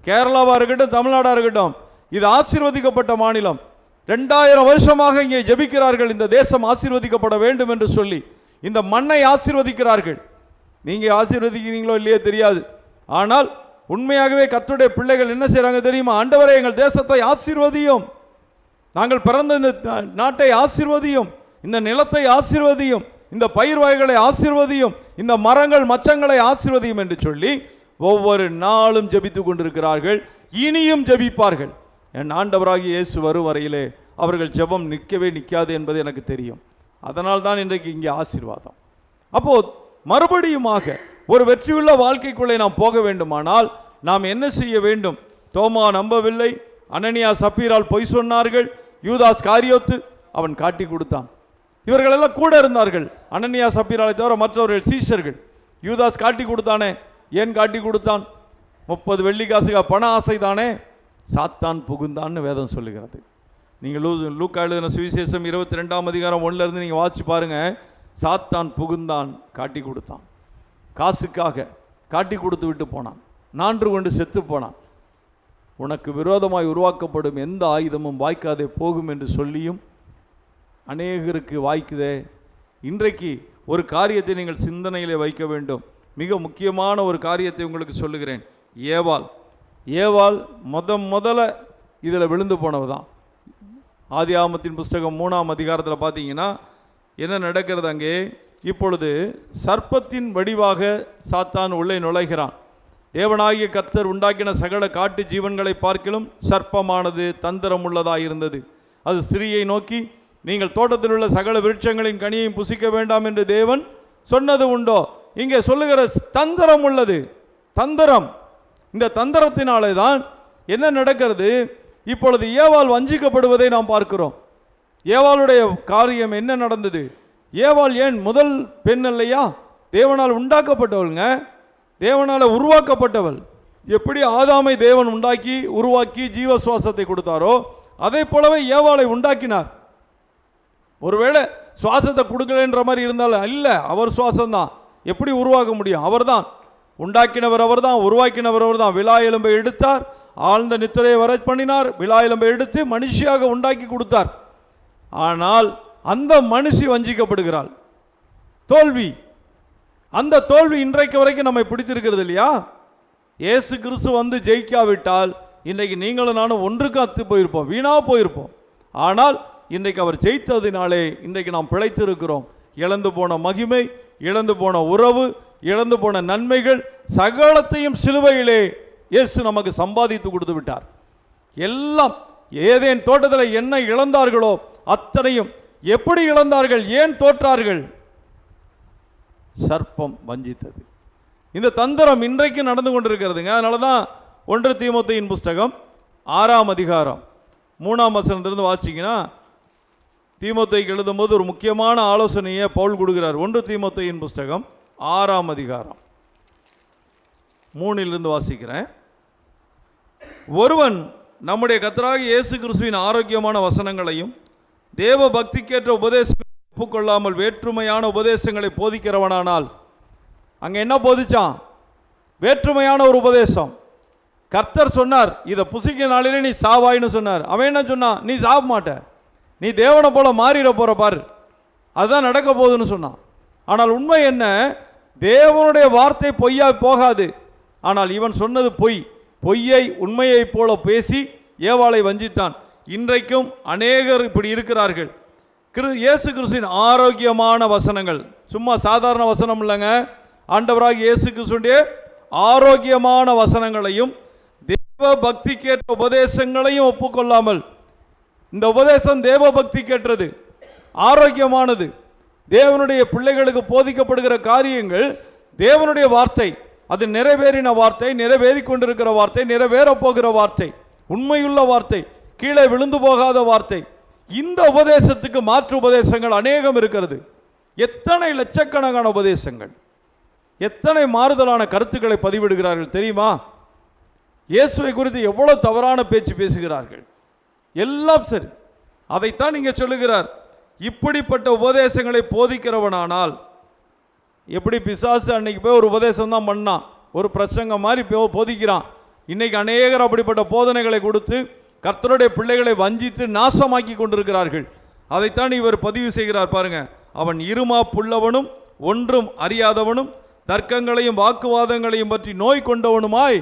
கேரளாவாக இருக்கட்டும், தமிழ்நாடாக இருக்கட்டும், இது ஆசீர்வதிக்கப்பட்ட மாநிலம். 2000 வருஷமாக இங்கே ஜெபிக்கிறார்கள், இந்த தேசம் ஆசீர்வதிக்கப்பட வேண்டும் என்று சொல்லி இந்த மண்ணை ஆசீர்வதிக்கிறார்கள். நீங்கள் ஆசீர்வதிக்கிறீங்களோ இல்லையோ தெரியாது. ஆனால் உண்மையாகவே கர்த்தருடைய பிள்ளைகள் என்ன செய்கிறாங்க தெரியுமா? ஆண்டவரே எங்கள் தேசத்தை ஆசீர்வதியும், நாங்கள் பிறந்த இந்த நாட்டை ஆசீர்வதியும், இந்த நிலத்தை ஆசீர்வதியும், இந்த பயிர் வகைகளை ஆசீர்வதியும், இந்த மரங்கள் மச்சங்களை ஆசீர்வதியும் என்று சொல்லி ஒவ்வொரு நாளும் ஜெபித்து கொண்டிருக்கிறார்கள். இனியும் ஜெபிப்பார்கள். என் ஆண்டவராகிய இயேசு வரும் வரையிலே அவர்கள் ஜெபம் நிற்கவே நிற்காது என்பது எனக்கு தெரியும். அதனால் தான் இன்றைக்கு இங்கே ஆசீர்வாதம். அப்போது மறுபடியுமாக ஒரு வெற்றியுள்ள வாழ்க்கைக்குள்ளே நாம் போக வேண்டுமானால் நாம் என்ன செய்ய வேண்டும்? தோமா நம்பவில்லை, அனனியா சப்பீரால் பொய் சொன்னார்கள், யூதாஸ் காரியோத்து அவன் காட்டி கொடுத்தான். இவர்களெல்லாம் கூட இருந்தார்கள், அனனியா சப்பீராலை தவிர மற்றவர்கள் சீஷர்கள். யூதாஸ் காட்டி கொடுத்தானே, ஏன் காட்டி கொடுத்தான்? 30 வெள்ளிக்காசுக பண ஆசை தானே. சாத்தான் புகுந்தான்னு வேதம் சொல்லுகிறது. நீங்கள் லூக்கா எழுதின சுவிசேஷம் 22ஆம் அதிகாரம் 1 நீங்கள் வாசிச்சு பாருங்கள். சாத்தான் புகுந்தான், காட்டி கொடுத்தான், காசுக்காக காட்டி கொடுத்து விட்டு போனான், நான்று கொண்டு செத்து போனான். உனக்கு விரோதமாய் உருவாக்கப்படும் எந்த ஆயுதமும் வாய்க்காதே போகும் என்று சொல்லியும் அநேகருக்கு வாய்க்குதே. இன்றைக்கு ஒரு காரியத்தை நீங்கள் சிந்தனையிலே வைக்க வேண்டும். மிக முக்கியமான ஒரு காரியத்தை உங்களுக்கு சொல்லுகிறேன். ஏவாள் முதல்ல இதில் விழுந்து போனவ தான். ஆதியாகமத்தின் புஸ்தகம் 3ஆம் அதிகாரத்தில் பார்த்தீங்கன்னா என்ன நடக்கிறது அங்கே? இப்பொழுது சர்ப்பத்தின் வடிவாக சாத்தான் உள்ளே நுழைகிறான். தேவனாகிய கர்த்தர் உண்டாக்கின சகல காட்டு ஜீவன்களை பார்க்கிலும் சர்ப்பமானது தந்திரம் உள்ளதாக இருந்தது. அது ஸ்திரீயை நோக்கி, நீங்கள் தோட்டத்தில் உள்ள சகல விருட்சங்களின் கனியையும் புசிக்க வேண்டாம் என்று தேவன் சொன்னது உண்டோ? இங்கே சொல்லுகிற தந்திரம் உள்ளது. தந்திரம். இந்த தந்திரத்தினாலே தான் என்ன நடக்கிறது? இப்பொழுது ஏவாள் வஞ்சிக்கப்படுவதை நாம் பார்க்கிறோம். ஏவாளுடைய காரியம் என்ன நடந்தது? ஏவாள் ஏன் முதல் பெண் இல்லையா? தேவனால் உண்டாக்கப்பட்டவளுங்க, தேவனால் உருவாக்கப்பட்டவள். எப்படி ஆதாமை தேவன் உருவாக்கி ஜீவ சுவாசத்தை கொடுத்தாரோ அதே போலவே ஏவாளை உண்டாக்கினார். ஒருவேளை சுவாசத்தை கொடுக்கலன்ற மாதிரி இருந்தாலும் இல்லை, அவர் சுவாசம்தான். எப்படி உருவாக்க முடியும்? அவர்தான் உண்டாக்கினவர், அவர்தான் உருவாக்கினவர், அவர்தான். விலா எலும்பை எடுத்தார், ஆழ்ந்த நித்திரையை வர பண்ணினார், விலா எலும்பை எடுத்து மனுஷியாக உண்டாக்கி கொடுத்தார். ஆனால் அந்த மனுஷி வஞ்சிக்கப்படுகிறாள். தோல்வி. அந்த தோல்வி இன்றைக்கு வரைக்கும் நம்மை பிடித்திருக்கிறது இல்லையா? இயேசு கிறிஸ்து வந்து ஜெயிக்காவிட்டால் இன்றைக்கு நீங்களும் நானும் ஒன்றுக்கு அத்து போயிருப்போம், வீணாக போயிருப்போம். ஆனால் இன்றைக்கு அவர் ஜெயித்ததினாலே இன்றைக்கு நாம் பிழைத்திருக்கிறோம். இழந்து போன மகிமை, இழந்து போன உறவு, இழந்து போன நன்மைகள் சகலத்தையும் சிலுவையிலே இயேசு நமக்கு சம்பாதித்து கொடுத்து விட்டார். எல்லாம் ஏதேன் தோட்டத்தில் என்ன இழந்தார்களோ அத்தனையும். எப்படி இழந்தார்கள்? ஏன் தோற்றார்கள்? சர்ப்பம் வஞ்சித்தது. இந்த தந்திரம் இன்றைக்கு நடந்து கொண்டிருக்கிறதுங்க. அதனால தான் 1 தீமோத்தேயின் புஸ்தகம் 6ஆம் அதிகாரம் 3ஆம் வசனத்திலிருந்து வாசிங்கன்னா, தீமோத்தேயுக்கு எழுதும்போது ஒரு முக்கியமான ஆலோசனையை பவுல் கொடுக்கிறார். 1 தீமோத்தேயின் புஸ்தகம் 6ஆம் அதிகாரம் 3 வாசிக்கிறேன். ஒருவன் நம்முடைய கர்த்தராகிய இயேசு கிறிஸ்துவின் ஆரோக்கியமான வசனங்களையும் தேவ பக்திக்கேற்ற உபதேசங்களை ஒப்புக்கொள்ளாமல் வேற்றுமையான உபதேசங்களை போதிக்கிறவனானால், அங்கே என்ன போதிச்சான்? வேற்றுமையான ஒரு உபதேசம். கர்த்தர் சொன்னார், இதை புசிக்க நாளிலே நீ சாவாயின்னு சொன்னார். அவன் என்ன சொன்னான்? நீ சாவ மாட்ட, நீ தேவனை போல மாறிட போற பாரு, அதுதான் நடக்க போகுதுன்னு சொன்னான். ஆனால் உண்மை என்ன? தேவனுடைய வார்த்தை பொய்யா போகாது. ஆனால் இவன் சொன்னது பொய். பொய்யை உண்மையை போல பேசி ஏவாளை வஞ்சித்தான். இன்றைக்கும் அநேகர் இப்படி இருக்கிறார்கள். இயேசு கிறிஸ்துவின் ஆரோக்கியமான வசனங்கள், சும்மா சாதாரண வசனம் இல்லைங்க, ஆண்டவராக இயேசு கிறிஸ்துடைய ஆரோக்கியமான வசனங்களையும் தேவ பக்திக்கேற்ற உபதேசங்களையும் ஒப்புக்கொள்ளாமல், இந்த உபதேசம் தேவ பக்தி கேட்டது, ஆரோக்கியமானது, தேவனுடைய பிள்ளைகளுக்கு போதிக்கப்படுகிற காரியங்கள் தேவனுடைய வார்த்தை, அது நிறைவேறின வார்த்தை, நிறைவேறி கொண்டிருக்கிற வார்த்தை, நிறைவேறப் போகிற வார்த்தை, உண்மையுள்ள வார்த்தை, கீழே விழுந்து போகாத வார்த்தை. இந்த உபதேசத்துக்கு மாற்று உபதேசங்கள் அநேகம் இருக்கிறது. எத்தனை லட்சக்கணக்கான உபதேசங்கள், எத்தனை மாறுதலான கருத்துக்களை பதிவிடுகிறார்கள் தெரியுமா? இயேசுவை குறித்து எவ்வளவு தவறான பேச்சு பேசுகிறார்கள். எல்லாம் சரி, அதைத்தான் நீங்க சொல்லுகிறார். இப்படிப்பட்ட உபதேசங்களை போதிக்கிறவனானால், எப்படி பிசாசு அன்னைக்கு போய் ஒரு உபதேசம் தான் பண்ணான், ஒரு பிரசங்கம் மாதிரி போதிக்கிறான். இன்னைக்கு அநேகர் அப்படிப்பட்ட போதனைகளை கொடுத்து கர்த்தருடைய பிள்ளைகளை வஞ்சித்து நாசமாக்கி கொண்டிருக்கிறார்கள். அதைத்தான் இவர் பதிவு செய்கிறார் பாருங்க. அவன் இருமா புள்ளவனும் ஒன்றும் அறியாதவனும் தர்க்கங்களையும் வாக்குவாதங்களையும் பற்றி நோய் கொண்டவனுமாய்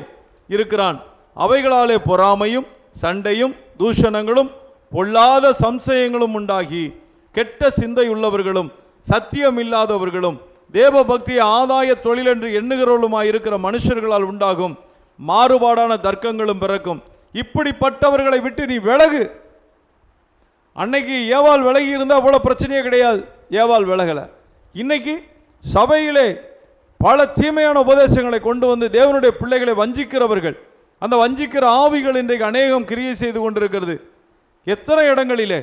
இருக்கிறான். அவைகளாலே பொறாமையும் சண்டையும் தூஷணங்களும் பொல்லாத சம்சயங்களும் உண்டாகி கெட்ட சிந்தையுள்ளவர்களும் சத்தியம் இல்லாதவர்களும் தேவ பக்தியை ஆதாய தொழில் என்று எண்ணுகிறவர்களுமாய் இருக்கிற மனுஷர்களால் உண்டாகும் மாறுபாடான தர்க்கங்களும் பிறக்கும். இப்படிப்பட்டவர்களை விட்டு நீ விலகு. அன்னைக்கு ஏவாள் விலகி இருந்தால் அவ்வளோ பிரச்சனையே கிடையாது, ஏவாள் விலகலை. இன்னைக்கு சபையிலே பல தீமையான உபதேசங்களை கொண்டு வந்து தேவனுடைய பிள்ளைகளை வஞ்சிக்கிறவர்கள், அந்த வஞ்சிக்கிற ஆவிகள் இன்றைக்கு அநேகம் கிரியை செய்து கொண்டிருக்கிறது. எத்தனை இடங்களிலே.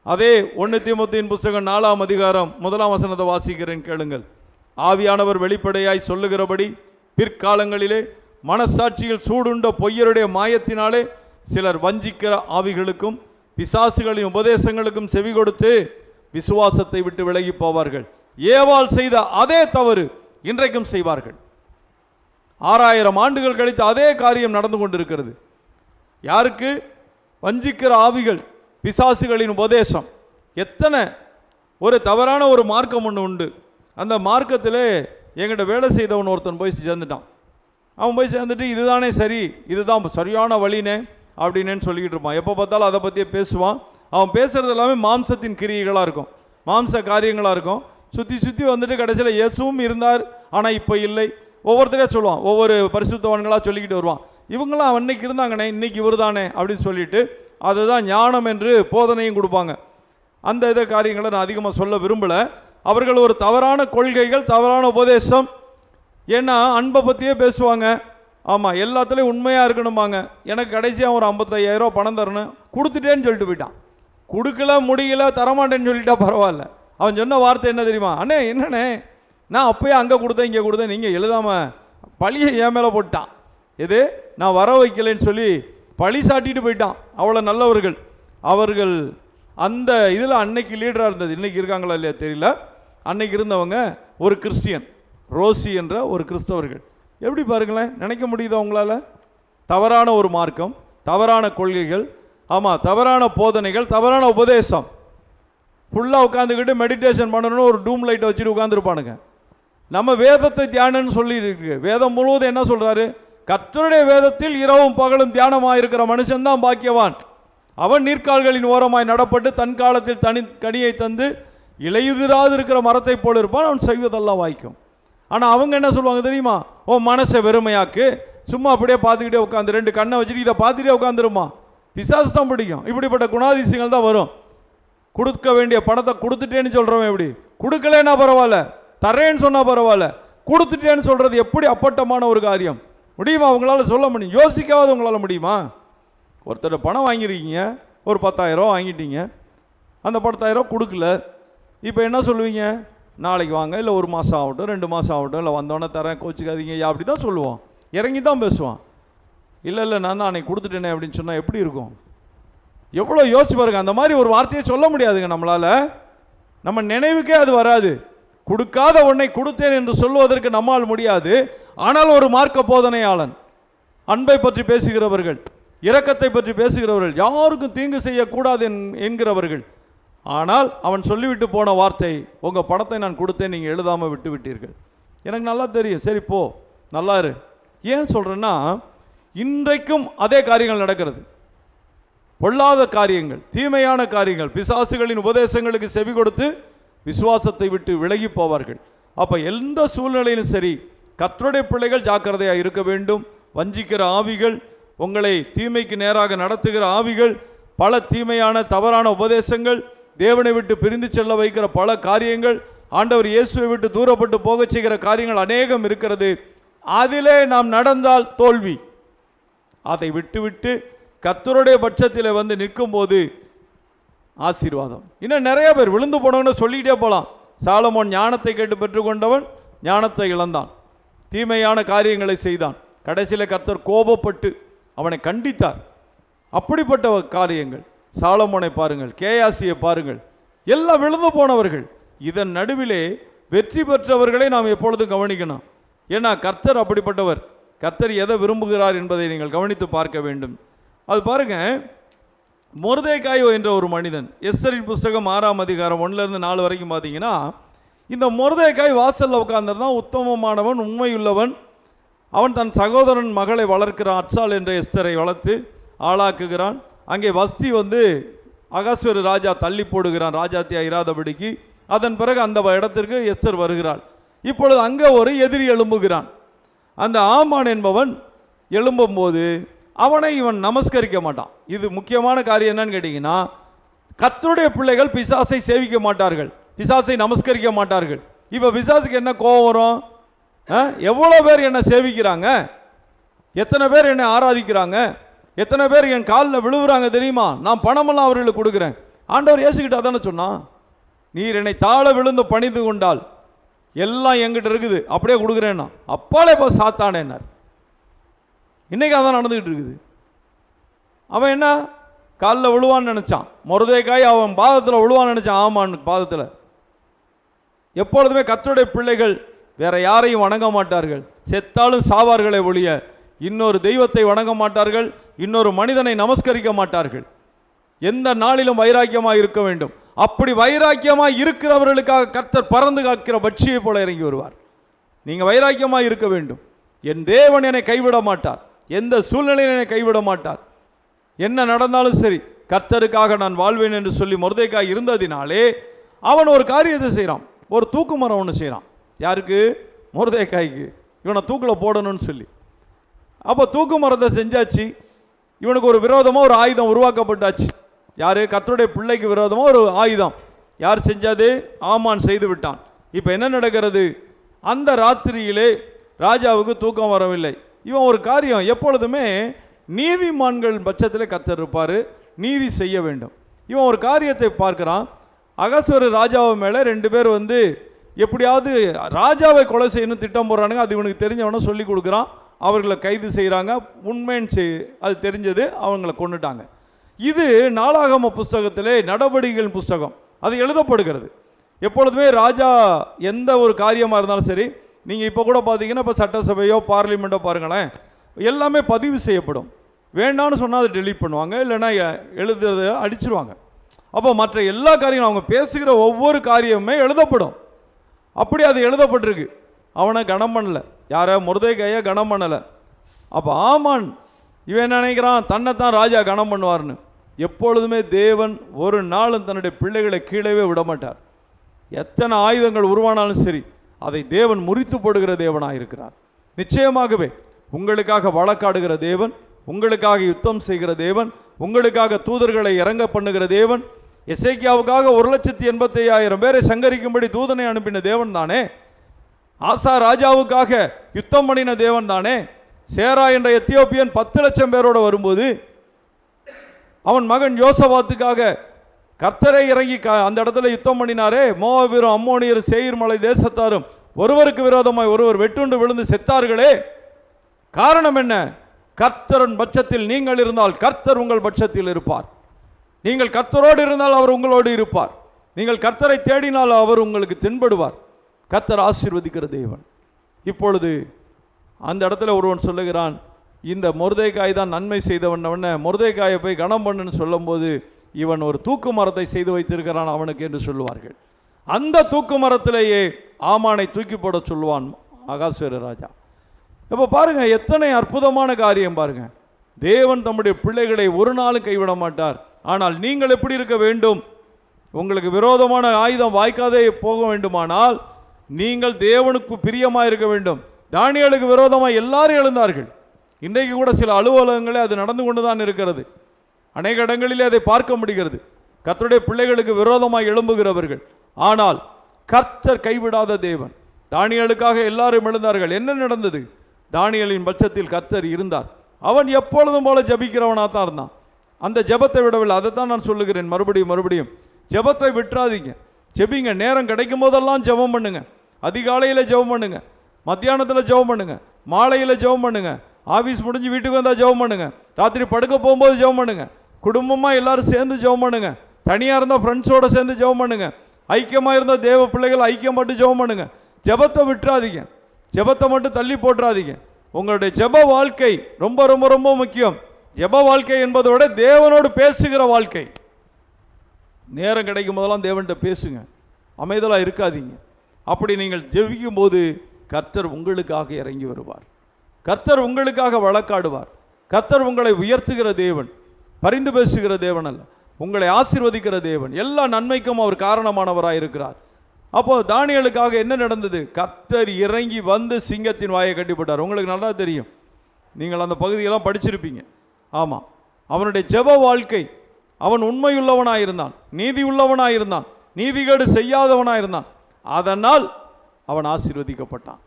அதே 1 தீமோத்தேயுவின் புஸ்தகம் 4ஆம் அதிகாரம் 1ஆம் வசனத்தை வாசிக்கிறேன், கேளுங்கள். ஆவியானவர் வெளிப்படையாய் சொல்லுகிறபடி பிற்காலங்களிலே மனசாட்சியில் சூடுண்ட பொய்யருடைய மாயத்தினாலே சிலர் வஞ்சிக்கிற ஆவிகளுக்கும் பிசாசுகளின் உபதேசங்களுக்கும் செவி கொடுத்து விசுவாசத்தை விட்டு விலகி போவார்கள். ஏவாள் செய்த அதே தவறு இன்றைக்கும் செய்வார்கள். 6000 ஆண்டுகள் கழித்து அதே காரியம் நடந்து கொண்டிருக்கிறது. யாருக்கு? வஞ்சிக்கிற ஆவிகள், பிசாசுகளின் உபதேசம். எத்தனை ஒரு தவறான ஒரு மார்க்கம் ஒன்று உண்டு. அந்த மார்க்கத்தில் எங்கிட்ட வேலை செய்தவன் ஒருத்தன் போய் சேர்ந்துட்டான். அவன் போய் சேர்ந்துட்டு இதுதானே சரி, இதுதான் சரியான வழினே அப்படின்னு சொல்லிக்கிட்டு இருப்பான். எப்போ பார்த்தாலும் அதை பற்றியே பேசுவான். அவன் பேசுகிறது எல்லாமே மாம்சத்தின் கிரியைகளாக இருக்கும், மாம்ச காரியங்களாக இருக்கும். சுற்றி சுற்றி வந்துட்டு கடைசியில் இயேசுவும் இருந்தார் ஆனால் இப்போ இல்லை. ஒவ்வொருத்தரையே சொல்லுவான், ஒவ்வொரு பரிசுத்தவான்களாக சொல்லிக்கிட்டு வருவான். இவங்களாம் அன்னைக்கு இருந்தாங்கண்ணே, இன்னைக்கு இவர் தானே அப்படின்னு சொல்லிட்டு அதுதான் ஞானம் என்று போதனையும் கொடுப்பாங்க. அந்த இதை காரியங்களை நான் அதிகமாக சொல்ல விரும்பலை. அவர்கள் ஒரு தவறான கொள்கைகள், தவறான உபதேசம். ஏன்னா அன்பை பற்றியே பேசுவாங்க. ஆமாம், எல்லாத்துலேயும் உண்மையாக இருக்கணுமாங்க. எனக்கு கடைசியாக ஒரு 55,000 பணம் தரணும், கொடுத்துட்டேன்னு சொல்லிட்டு போயிட்டான். கொடுக்கல, முடியல, தரமாட்டேன்னு சொல்லிட்டா பரவாயில்ல. அவன் சொன்ன வார்த்தை என்ன தெரியுமா? அண்ணே என்னண்ணே, நான் அப்போயே அங்கே கொடுத்தேன் இங்கே கொடுத்தேன், நீங்கள் எழுதாமல் பழியை என் மேலே போட்டான். எது? நான் வர வைக்கலைன்னு சொல்லி பழி சாட்டிட்டு போயிட்டான். அவ்வளோ நல்லவர்கள் அவர்கள். அந்த இதில் அன்னைக்கு லீடராக இருந்தது, இன்றைக்கி இருக்காங்களா இல்லையா தெரியல, அன்னைக்கு இருந்தவங்க ஒரு கிறிஸ்டியன், ரோசி என்ற ஒரு கிறிஸ்தவர்கள். எப்படி பாருங்களேன், நினைக்க முடியுதா உங்களால்? தவறான ஒரு மார்க்கம், தவறான கொள்கைகள், ஆமாம் தவறான போதனைகள், தவறான உபதேசம். ஃபுல்லாக உட்காந்துக்கிட்டு மெடிடேஷன் பண்ணணும்னு ஒரு டூம் லைட்டை வச்சுட்டு உட்காந்துருப்பானுங்க. நம்ம வேதத்தை தியானம்னு சொல்லி இருக்கு. வேதம் முழுவதும் என்ன சொல்கிறாரு? கர்த்தருடைய வேதத்தில் இரவும் பகலும் தியானமாக இருக்கிற மனுஷன்தான் பாக்கியவான். அவன் நீர்க்கால்களின் ஓரமாய் நடப்பட்டு தன் காலத்தில் கனியை தந்து இலையுதிராது இருக்கிற மரத்தை போல இருப்பான், அவன் செய்வதெல்லாம் வாய்க்கும். ஆனால் அவங்க என்ன சொல்லுவாங்க தெரியுமா? ஓ மனசை வெறுமையாக்கு, சும்மா அப்படியே பார்த்துக்கிட்டே உட்காந்து 2 கண்ணை வச்சுட்டு இதை பார்த்துட்டே உட்காந்துருமா. பிசாசு தான் பிடிக்கும். இப்படிப்பட்ட குணாதிசயங்கள் தான் வரும். கொடுக்க வேண்டிய பணத்தை கொடுத்துட்டேன்னு சொல்கிறவன் எப்படி? கொடுக்கலன்னா பரவாயில்ல, தரேன்னு சொன்னால் பரவாயில்ல, கொடுத்துட்டேன்னு சொல்கிறது எப்படி அப்பட்டமான ஒரு காரியம்? முடியுமா? அவங்களால சொல்ல முடியும்? யோசிக்காவது உங்களால் முடியுமா? ஒருத்தர் பணம் வாங்கியிருக்கீங்க, ஒரு 10,000 வாங்கிட்டீங்க, அந்த 10,000 கொடுக்கல. இப்போ என்ன சொல்லுவீங்க? நாளைக்கு வாங்க, இல்லை 1 மாதம் ஆகட்டும், 2 மாதம் ஆகட்டும், இல்லை வந்தோடனே தரேன், கோச்சிக்காதீங்க, அப்படி தான் சொல்லுவோம். இறங்கி தான் பேசுவான். இல்லை நான் தான் அன்னைக்கு கொடுத்துட்டேனே அப்படின்னு சொன்னால் எப்படி இருக்கும்? எவ்வளோ யோசிச்சு பாருங்க. அந்த மாதிரி ஒரு வார்த்தையை சொல்ல முடியாதுங்க நம்மளால். நம்ம நினைவுக்கே அது வராது. கொடுக்காத ஒன்றை கொடுத்தேன் என்று சொல்வதற்கு நம்மால் முடியாது. ஆனால் ஒரு மார்க்க போதனையாளன், அன்பை பற்றி பேசுகிறவர்கள், இரக்கத்தை பற்றி பேசுகிறவர்கள், யாருக்கும் தீங்கு செய்யக்கூடாது என்கிறவர்கள், ஆனால் அவன் சொல்லிவிட்டு போன வார்த்தை, உங்கள் படத்தை நான் கொடுத்தேன், நீங்கள் எழுதாமல் விட்டு விட்டீர்கள். எனக்கு நல்லா தெரியும். சரி போ, நல்லா இரு. ஏன் சொல்கிறேன்னா, இன்றைக்கும் அதே காரியங்கள் நடக்கிறது. பொல்லாத காரியங்கள், தீமையான காரியங்கள், பிசாசுகளின் உபதேசங்களுக்கு செவி கொடுத்து விசுவாசத்தை விட்டு விலகி போவார்கள். அப்போ எந்த சூழ்நிலையிலும் சரி, கர்த்தருடைய பிள்ளைகள் ஜாக்கிரதையாக இருக்க வேண்டும். வஞ்சிக்கிற ஆவிகள், உங்களை தீமைக்கு நேராக நடத்துகிற ஆவிகள், பல தீமையான தவறான உபதேசங்கள், தேவனை விட்டு பிரிந்து செல்ல வைக்கிற பல காரியங்கள், ஆண்டவர் இயேசுவை விட்டு தூரப்பட்டு போக செய்கிற காரியங்கள் அநேகம் இருக்கிறது. அதிலே நாம் நடந்தால் தோல்வி. அதை விட்டுவிட்டு கர்த்தருடைய பட்சத்தில் வந்து நிற்கும் போது ஆசீர்வாதம். இன்னும் நிறைய பேர் விழுந்து போனவன்னு சொல்லிக்கிட்டே போகலாம். சாலமோன் ஞானத்தை கேட்டு பெற்றுக்கொண்டவன் ஞானத்தை இழந்தான், தீமையான காரியங்களை செய்தான். கடைசியில் கர்த்தர் கோபப்பட்டு அவனை கண்டித்தார். அப்படிப்பட்ட காரியங்கள். சாலமோனை பாருங்கள், கேயாசியை பாருங்கள், எல்லாம் விழுந்து போனவர்கள். இதன் நடுவிலே வெற்றி பெற்றவர்களை நாம் எப்பொழுதும் கவனிக்கணும். ஏன்னா கர்த்தர் அப்படிப்பட்டவர். கர்த்தர் எதை விரும்புகிறார் என்பதை நீங்கள் கவனித்து பார்க்க வேண்டும். அது பாருங்க, மொர்தெகாய் என்ற ஒரு மனிதன், எஸ்தரின் புஸ்தகம் 6ஆம் அதிகாரம் 1லேருந்து 4 வரைக்கும் பார்த்தீங்கன்னா, இந்த மொர்தெகாய் வாசலில் உட்கார்ந்திருந்தான். உத்தமமானவன், உண்மையுள்ளவன். அவன் தன் சகோதரன் மகளை வளர்க்கிறான். அட்சால் என்ற எஸ்தரை வளர்த்து ஆளாக்குகிறான். அங்கே வஸ்தி வந்து அகாஸ்வேரு ராஜா தள்ளி போடுகிறான், ராஜாத்தியாக இராதபடிக்கு. அதன் பிறகு அந்த இடத்திற்கு எஸ்தர் வருகிறாள். இப்பொழுது அங்கே ஒரு எதிரி எழும்புகிறான். அந்த ஆமான் என்பவன் எழும்பும்போது அவனை இவன் நமஸ்கரிக்க மாட்டான். இது முக்கியமான காரியம் என்னன்னு கேட்டிங்கன்னா, கர்த்தருடைய பிள்ளைகள் பிசாசை சேவிக்க மாட்டார்கள், பிசாசை நமஸ்கரிக்க மாட்டார்கள். இப்போ பிசாசுக்கு என்ன கோபம் வரும்? எவ்வளோ பேர் என்னை சேவிக்கிறாங்க, எத்தனை பேர் என்னை ஆராதிக்கிறாங்க, எத்தனை பேர் என் காலில் விழுவுறாங்க தெரியுமா, நான் பணமெல்லாம் அவர்களுக்கு கொடுக்குறேன். ஆண்டவர் இயேசுகிட்ட அதானே சொன்னான், நீர் என்னை தாழ விழுந்து பணிந்து கொண்டால் எல்லாம் என்கிட்ட இருக்குது, அப்படியே கொடுக்குறேன்னா. அப்பாலே இப்போ சாத்தானேன்னார். இன்றைக்கி அதான் நடந்துக்கிட்டு இருக்குது. அவன் என்ன காலில் விழுவான்னு நினச்சான், மொர்தெகாய் அவன் பாதத்தில் விழுவான்னு நினச்சான், ஆமான் பாதத்தில். எப்பொழுதுமே கர்த்தருடைய பிள்ளைகள் வேற யாரையும் வணங்க மாட்டார்கள். செத்தாலும் சாவார்களை ஒழிய இன்னொரு தெய்வத்தை வணங்க மாட்டார்கள், இன்னொரு மனிதனை நமஸ்கரிக்க மாட்டார்கள். எந்த நாளிலும் வைராக்கியமாக இருக்க வேண்டும். அப்படி வைராக்கியமாக இருக்கிறவர்களுக்காக கர்த்தர் பறந்து காக்கிற பட்சியை போல இறங்கி வருவார். நீங்கள் வைராக்கியமாக இருக்க வேண்டும். என் தேவன் என்னை கைவிட மாட்டார், எந்த சூழ்நிலையில் என்னை கைவிட மாட்டார். என்ன நடந்தாலும் சரி, கர்த்தருக்காக நான் வாழ்வேன் என்று சொல்லி மொர்தெகாய் இருந்ததினாலே அவன் ஒரு காரியத்தை செய்கிறான். ஒரு தூக்கு மரம் ஒன்று செய்கிறான். யாருக்கு? மொர்தெகாய்க்கு. இவனை தூக்கில் போடணும்னு சொல்லி. அப்போ தூக்கு மரத்தை செஞ்சாச்சு. இவனுக்கு ஒரு விரோதமாக ஒரு ஆயுதம் உருவாக்கப்பட்டாச்சு. யார்? கர்த்தருடைய பிள்ளைக்கு விரோதமாக ஒரு ஆயுதம். யார் செஞ்சது? ஆமான் செய்து விட்டான். இப்போ என்ன நடக்கிறது? அந்த ராத்திரியிலே ராஜாவுக்கு தூக்கம் வரவில்லை. இவன் ஒரு காரியம், எப்பொழுதுமே நீதிமான்கள் பட்சத்தில் கர்த்தர் இருப்பார், நீதி செய்ய வேண்டும். இவன் ஒரு காரியத்தை பார்க்குறான். அகாஸ்வேரு ராஜாவை மேலே 2 பேர் வந்து எப்படியாவது ராஜாவை கொலை செய்யணும் திட்டம் போடுறானுங்க. அது இவனுக்கு தெரிஞ்சவன சொல்லி கொடுக்குறான். அவர்களை கைது செய்கிறாங்க. உண்மைன்னு அது தெரிஞ்சது, அவங்கள கொண்டுட்டாங்க. இது நாளாகம புஸ்தகத்திலே நடவடிக்கைகள் புஸ்தகம், அது எழுதப்படுகிறது. எப்பொழுதுமே ராஜா எந்த ஒரு காரியமாக இருந்தாலும் சரி, நீங்கள் இப்போ கூட பார்த்தீங்கன்னா, இப்போ சட்டசபையோ பார்லிமெண்ட்டோ பாருங்களேன், எல்லாமே பதிவு செய்யப்படும். வேண்டான்னு சொன்னால் அதை டெலீட் பண்ணுவாங்க, இல்லைன்னா எழுதுறத அடிச்சிருவாங்க. அப்போ மற்ற எல்லா காரியங்களும் அவங்க பேசுகிற ஒவ்வொரு காரியமுமே எழுதப்படும். அப்படி அது எழுதப்பட்டிருக்கு. அவனை கனம் பண்ணலை, யாரை? மொர்தெகாயை கனம் பண்ணலை. அப்போ ஆமான் இவன் என்ன நினைக்கிறான், தன்னைத்தான் ராஜா கனம் பண்ணுவார்னு. எப்பொழுதுமே தேவன் ஒரு நாளும் தன்னுடைய பிள்ளைகளை கீழவே விடமாட்டார். எத்தனை ஆயுதங்கள் உருவானாலும் சரி, அதை தேவன் முறித்து போடுகிற தேவனாக இருக்கிறார். நிச்சயமாகவே உங்களுக்காக வழக்காடுகிற தேவன், உங்களுக்காக யுத்தம் செய்கிற தேவன், உங்களுக்காக தூதர்களை இறங்க பண்ணுகிற தேவன். எசேக்கியாவுக்காக 1,85,000 பேரை சங்கரிக்கும்படி தூதனை அனுப்பின தேவன் தானே. ஆசா ராஜாவுக்காக யுத்தம் பண்ணின தேவன் தானே. சேரா என்ற எத்தியோப்பியன் 10 லட்சம் பேரோடு வரும்போது அவன் மகன் யோசபாத்துக்காக கர்த்தரை இறங்கி அந்த இடத்துல யுத்தம் பண்ணினாரே. மோவாபியரும் அம்மோனியரும் சேயீர் மலை தேசத்தாரும் ஒருவருக்கு விரோதமாய் ஒருவர் வெட்டுண்டு விழுந்து செத்தார்களே. காரணம் என்ன? கர்த்தரின் பட்சத்தில் நீங்கள் இருந்தால் கர்த்தர் உங்கள் பட்சத்தில் இருப்பார். நீங்கள் கர்த்தரோடு இருந்தால் அவர் உங்களோடு இருப்பார். நீங்கள் கர்த்தரை தேடினால் அவர் உங்களுக்கு தென்படுவார். கர்த்தர் ஆசீர்வதிக்கிற தேவன். இப்பொழுது அந்த இடத்துல ஒருவன் சொல்லுகிறான், இந்த மொர்தெகாய் தான் நன்மை செய்தவன். மொர்தெகாயை போய் கனம் பண்ணுன்னு சொல்லும்போது, இவன் ஒரு தூக்கு மரத்தை செய்து வைத்திருக்கிறான் அவனுக்கு என்று சொல்லுவார்கள். அந்த தூக்கு மரத்திலேயே ஆமானை தூக்கி போட சொல்லுவான் அகாஸ்வேரு ராஜா. இப்போ பாருங்க, எத்தனை அற்புதமான காரியம் பாருங்க. தேவன் தம்முடைய பிள்ளைகளை ஒரு நாளும் கைவிட மாட்டார். ஆனால் நீங்கள் எப்படி இருக்க வேண்டும்? உங்களுக்கு விரோதமான ஆயுதம் வாய்க்காதே போக வேண்டுமானால் நீங்கள் தேவனுக்கு பிரியமாக இருக்க வேண்டும். தானியேலுக்கு விரோதமாக எல்லாரும் எழுந்தார்கள். இன்றைக்கு கூட சில அலுவலகங்களே அது நடந்து கொண்டு தான் இருக்கிறது. அநேக இடங்களிலே அதை பார்க்க முடிகிறது. கர்த்தருடைய பிள்ளைகளுக்கு விரோதமாக எழும்புகிறவர்கள். ஆனால் கர்த்தர் கைவிடாத தேவன். தானியேலுக்காக எல்லாரும் எழுந்தார்கள். என்ன நடந்தது? தானியேலின் பட்சத்தில் கர்த்தர் இருந்தார். அவன் எப்பொழுதும் போல ஜபிக்கிறவனாக தான் இருந்தான். அந்த ஜபத்தை விடவில்லை. அதைத்தான் நான் சொல்லுகிறேன் மறுபடியும். ஜபத்தை விட்டுறாதீங்க. ஜெபிங்க. நேரம் கிடைக்கும் போதெல்லாம் ஜெபம் பண்ணுங்க. அதிகாலையில் ஜெபம் பண்ணுங்க, மத்தியானத்தில் ஜெபம் பண்ணுங்க, மாலையில் ஜெபம் பண்ணுங்க, ஆஃபீஸ் முடிஞ்சு வீட்டுக்கு வந்தால் ஜெபம் பண்ணுங்க, ராத்திரி படுக்க போகும்போது ஜெபம் பண்ணுங்க, குடும்பமாக எல்லாரும் சேர்ந்து ஜெபம் பண்ணுங்க, தனியாக இருந்தால் ஃப்ரெண்ட்ஸோடு சேர்ந்து ஜெபம் பண்ணுங்க, ஐக்கியமாக இருந்தால் தேவ பிள்ளைகள் ஐக்கியம் மட்டும் ஜெபம் பண்ணுங்க. ஜெபத்தை விட்டுறாதீங்க. ஜெபத்தை மட்டும் தள்ளி போட்டுறாதீங்க. உங்களுடைய ஜெப வாழ்க்கை ரொம்ப ரொம்ப ரொம்ப முக்கியம். ஜெப வாழ்க்கை என்பதை விட தேவனோடு பேசுகிற வாழ்க்கை. நேரம் கிடைக்கும் போதெல்லாம் தேவன்கிட்ட பேசுங்க. அமைதலாக இருக்காதீங்க. அப்படி நீங்கள் ஜெபிக்கும் போது கர்த்தர் உங்களுக்காக இறங்கி வருவார். கர்த்தர் உங்களுக்காக வழக்காடுவார். கர்த்தர் உங்களை உயர்த்துகிற தேவன், பரிந்து பேசுகிற தேவன் அல்ல, உங்களை ஆசீர்வதிக்கிற தேவன். எல்லா நன்மைக்கும் அவர் காரணமானவராக இருக்கிறார். அப்போ தானியேலுக்காக என்ன நடந்தது? கர்த்தர் இறங்கி வந்து சிங்கத்தின் வாயை கட்டிப்பட்டார். உங்களுக்கு நல்லா தெரியும், நீங்கள் அந்த பகுதியெல்லாம் படிச்சிருப்பீங்க. ஆமாம், அவனுடைய ஜெப வாழ்க்கை, அவன் உண்மையுள்ளவனாயிருந்தான், நீதி உள்ளவனாயிருந்தான், நீதிகேடு செய்யாதவனாயிருந்தான். அதனால் அவன் ஆசீர்வதிக்கப்பட்டான்,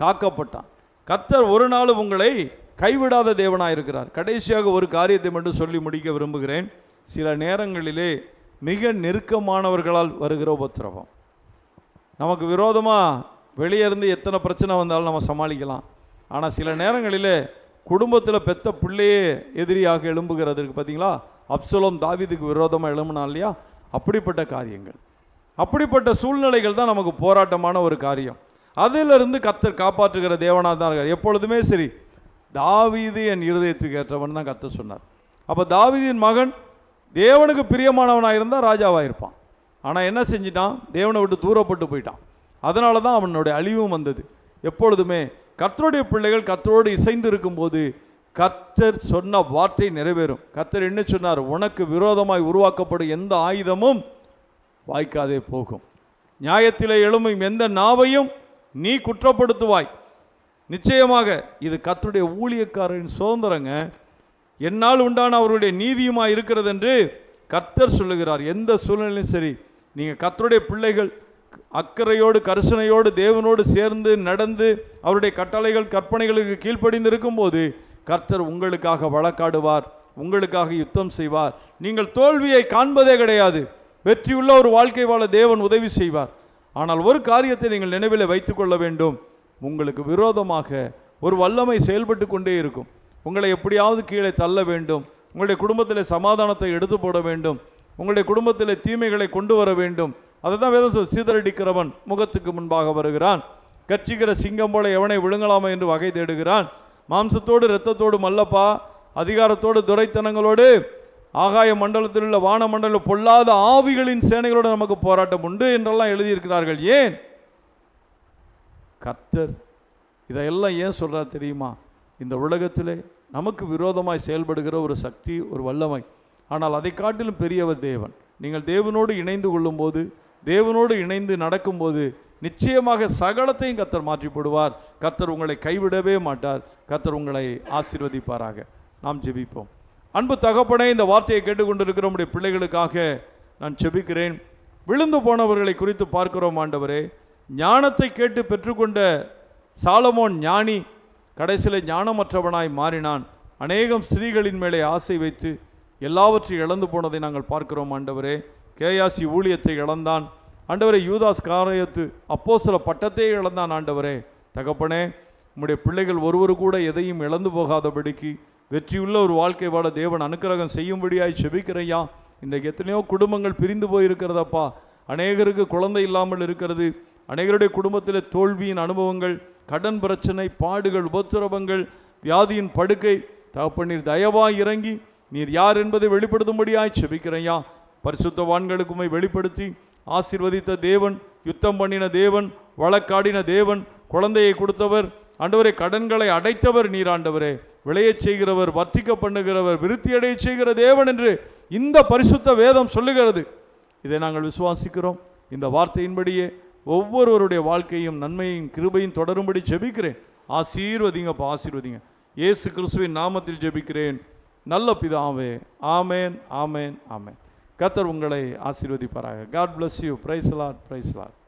காக்கப்பட்டான். கர்த்தர் ஒரு நாளும் உங்களை கைவிடாத தேவனாயிருக்கிறார். கடைசியாக ஒரு காரியத்தை மட்டும் சொல்லி முடிக்க விரும்புகிறேன். சில நேரங்களிலே மிக நெருக்கமானவர்களால் வருகிற உபத்திரவம். நமக்கு விரோதமாக வெளியே இருந்து எத்தனை பிரச்சனை வந்தாலும் நம்ம சமாளிக்கலாம். ஆனால் சில நேரங்களிலே குடும்பத்தில் பெத்த பிள்ளையே எதிரியாக எழும்புகிறதுக்கு பார்த்தீங்களா? அப்சலோம் தாவீதுக்கு விரோதமாக எழும்பினா இல்லையா? அப்படிப்பட்ட காரியங்கள், அப்படிப்பட்ட சூழ்நிலைகள் தான் நமக்கு போராட்டமான ஒரு காரியம். அதிலிருந்து கர்த்தர் காப்பாற்றுகிற தேவனாக தான் இருக்கார் எப்பொழுதுமே. சரி, தாவீது என் இருதயத்துக்கு ஏற்றவன் தான் கர்த்தர் சொன்னார். அப்போ தாவீதின் மகன் தேவனுக்கு பிரியமானவனாக இருந்தால் ராஜாவாக இருப்பான். ஆனால் என்ன செஞ்சிட்டான்? தேவனை விட்டு தூரப்பட்டு போயிட்டான். அதனால தான் அவனுடைய அழிவும் வந்தது. எப்பொழுதுமே கர்த்தருடைய பிள்ளைகள் கர்த்தரோடு இசைந்து இருக்கும்போது கர்த்தர் சொன்ன வார்த்தை நிறைவேறும். கர்த்தர் என்ன சொன்னார்? உனக்கு விரோதமாய் உருவாக்கப்படும் எந்த ஆயுதமும் வாய்க்காதே போகும். நியாயத்திலே எழும்பும் எந்த நாவையும் நீ குற்றப்படுத்துவாய். நிச்சயமாக இது கர்த்தருடைய ஊழியக்காரரின் சுதந்திரங்க. என்னால் உண்டான அவருடைய நீதியுமாய் இருக்கிறது என்று கர்த்தர் சொல்லுகிறார். எந்த சூழ்நிலையும் சரி, நீங்கள் கர்த்தருடைய பிள்ளைகள் அக்கறையோடு கரிசனையோடு தேவனோடு சேர்ந்து நடந்து அவருடைய கட்டளைகள் கற்பனைகளுக்கு கீழ்ப்படிந்து இருக்கும்போது கர்த்தர் உங்களுக்காக வழக்காடுவார், உங்களுக்காக யுத்தம் செய்வார். நீங்கள் தோல்வியை காண்பதே கிடையாது. வெற்றியுள்ள ஒரு வாழ்க்கை வாழ தேவன் உதவி செய்வார். ஆனால் ஒரு காரியத்தை நீங்கள் நினைவில் வைத்து கொள்ள வேண்டும். உங்களுக்கு விரோதமாக ஒரு வல்லமை செயல்பட்டு கொண்டே இருக்கும். உங்களை எப்படியாவது கீழே தள்ள வேண்டும், உங்களுடைய குடும்பத்தில் சமாதானத்தை எடுத்து போட வேண்டும், உங்களுடைய குடும்பத்தில் தீமைகளை கொண்டு வர வேண்டும். அதை தான் வேதம் சொல், சீதறடிக்கிறவன் முகத்துக்கு முன்பாக வருகிறான், கட்சிக்கிற சிங்கம் போல எவனை விழுங்கலாமா என்று வகை தேடுகிறான். மாம்சத்தோடு இரத்தத்தோடு மல்லப்பா, அதிகாரத்தோடு துரைத்தனங்களோடு ஆகாய மண்டலத்தில் உள்ள வான மண்டலம் பொல்லாத ஆவிகளின் சேனைகளோடு நமக்கு போராட்டம் உண்டு என்றெல்லாம் எழுதியிருக்கிறார்கள். ஏன் கர்த்தர் இதையெல்லாம் ஏன் சொல்கிறார் தெரியுமா? இந்த உலகத்திலே நமக்கு விரோதமாய் செயல்படுகிற ஒரு சக்தி, ஒரு வல்லமை, ஆனால் அதை காட்டிலும் பெரியவர் தேவன். நீங்கள் தேவனோடு இணைந்து கொள்ளும்போது, தேவனோடு இணைந்து நடக்கும்போது நிச்சயமாக சகலத்தையும் கர்த்தர் மாற்றி போடுவார். கர்த்தர் உங்களை கைவிடவே மாட்டார். கர்த்தர் உங்களை ஆசீர்வதிப்பாராக. நாம் ஜெபிப்போம். அன்பு தகப்பனே, இந்த வார்த்தையை கேட்டுக்கொண்டிருக்கிற நம்முடைய பிள்ளைகளுக்காக நான் ஜெபிக்கிறேன். விழுந்து போனவர்களை குறித்து பார்க்கிறோம் ஆண்டவரே. ஞானத்தை கேட்டு பெற்றுக்கொண்ட சாலமோன் ஞானி கடைசியில் ஞானமற்றவனாய் மாறினான். அநேகம் ஸ்திரீகளின் மேலே ஆசை வைத்து எல்லாவற்றையும் இழந்து போனதை நாங்கள் பார்க்கிறோம் ஆண்டவரே. கேயாசி ஊழியத்தை இழந்தான் ஆண்டவரே. யூதாஸ் காரியத்து அப்போஸ்தல பட்டத்தையே இழந்தான் ஆண்டவரே. தகப்பனே, உம்முடைய பிள்ளைகள் ஒருவரு கூட எதையும் இழந்து போகாதபடிக்கு வெற்றியுள்ள ஒரு வாழ்க்கை வாழ தேவன் அனுக்கிரகம் செய்யும்படியாய் செபிக்கிறையா. இன்றைக்கு எத்தனையோ குடும்பங்கள் பிரிந்து போயிருக்கிறதப்பா. அநேகருக்கு குழந்தை இல்லாமல் இருக்கிறது. அநேகருடைய குடும்பத்தில் தோல்வியின் அனுபவங்கள், கடன் பிரச்சனை, பாடுகள், உபத்திரவங்கள், வியாதியின் படுக்கை. தகப்பனீர் தயவாய் இறங்கி நீர் யார் என்பதை வெளிப்படுத்தும்படியாய் செபிக்கிறையா. பரிசுத்தவான்களுக்கு உம்மை வெளிப்படுத்தி ஆசீர்வதித்த தேவன், யுத்தம் பண்ணின தேவன், வழக்காடின தேவன், குழந்தையை கொடுத்தவர் ஆண்டவரே, கடன்களை அடைத்தவர் நீர் ஆண்டவரே, விளையச் செய்கிறவர், வர்த்திக்க பண்ணுகிறவர், விருத்தியடைய செய்கிற தேவன் என்று இந்த பரிசுத்த வேதம் சொல்லுகிறது. இதை நாங்கள் விசுவாசிக்கிறோம். இந்த வார்த்தையின்படியே ஒவ்வொருவருடைய வாழ்க்கையும் நன்மையும் கிருபையும் தொடரும்படி ஜெபிக்கிறேன். ஆசீர்வதிங்கப்பா, ஆசீர்வதிங்க. இயேசு கிறிஸ்துவின் நாமத்தில் ஜெபிக்கிறேன் நல்ல பிதாவே. ஆமேன், ஆமேன், ஆமேன். கர்த்தர் உங்களை ஆசீர்வதிப்பாராக. God bless you. Praise the Lord. Praise the Lord.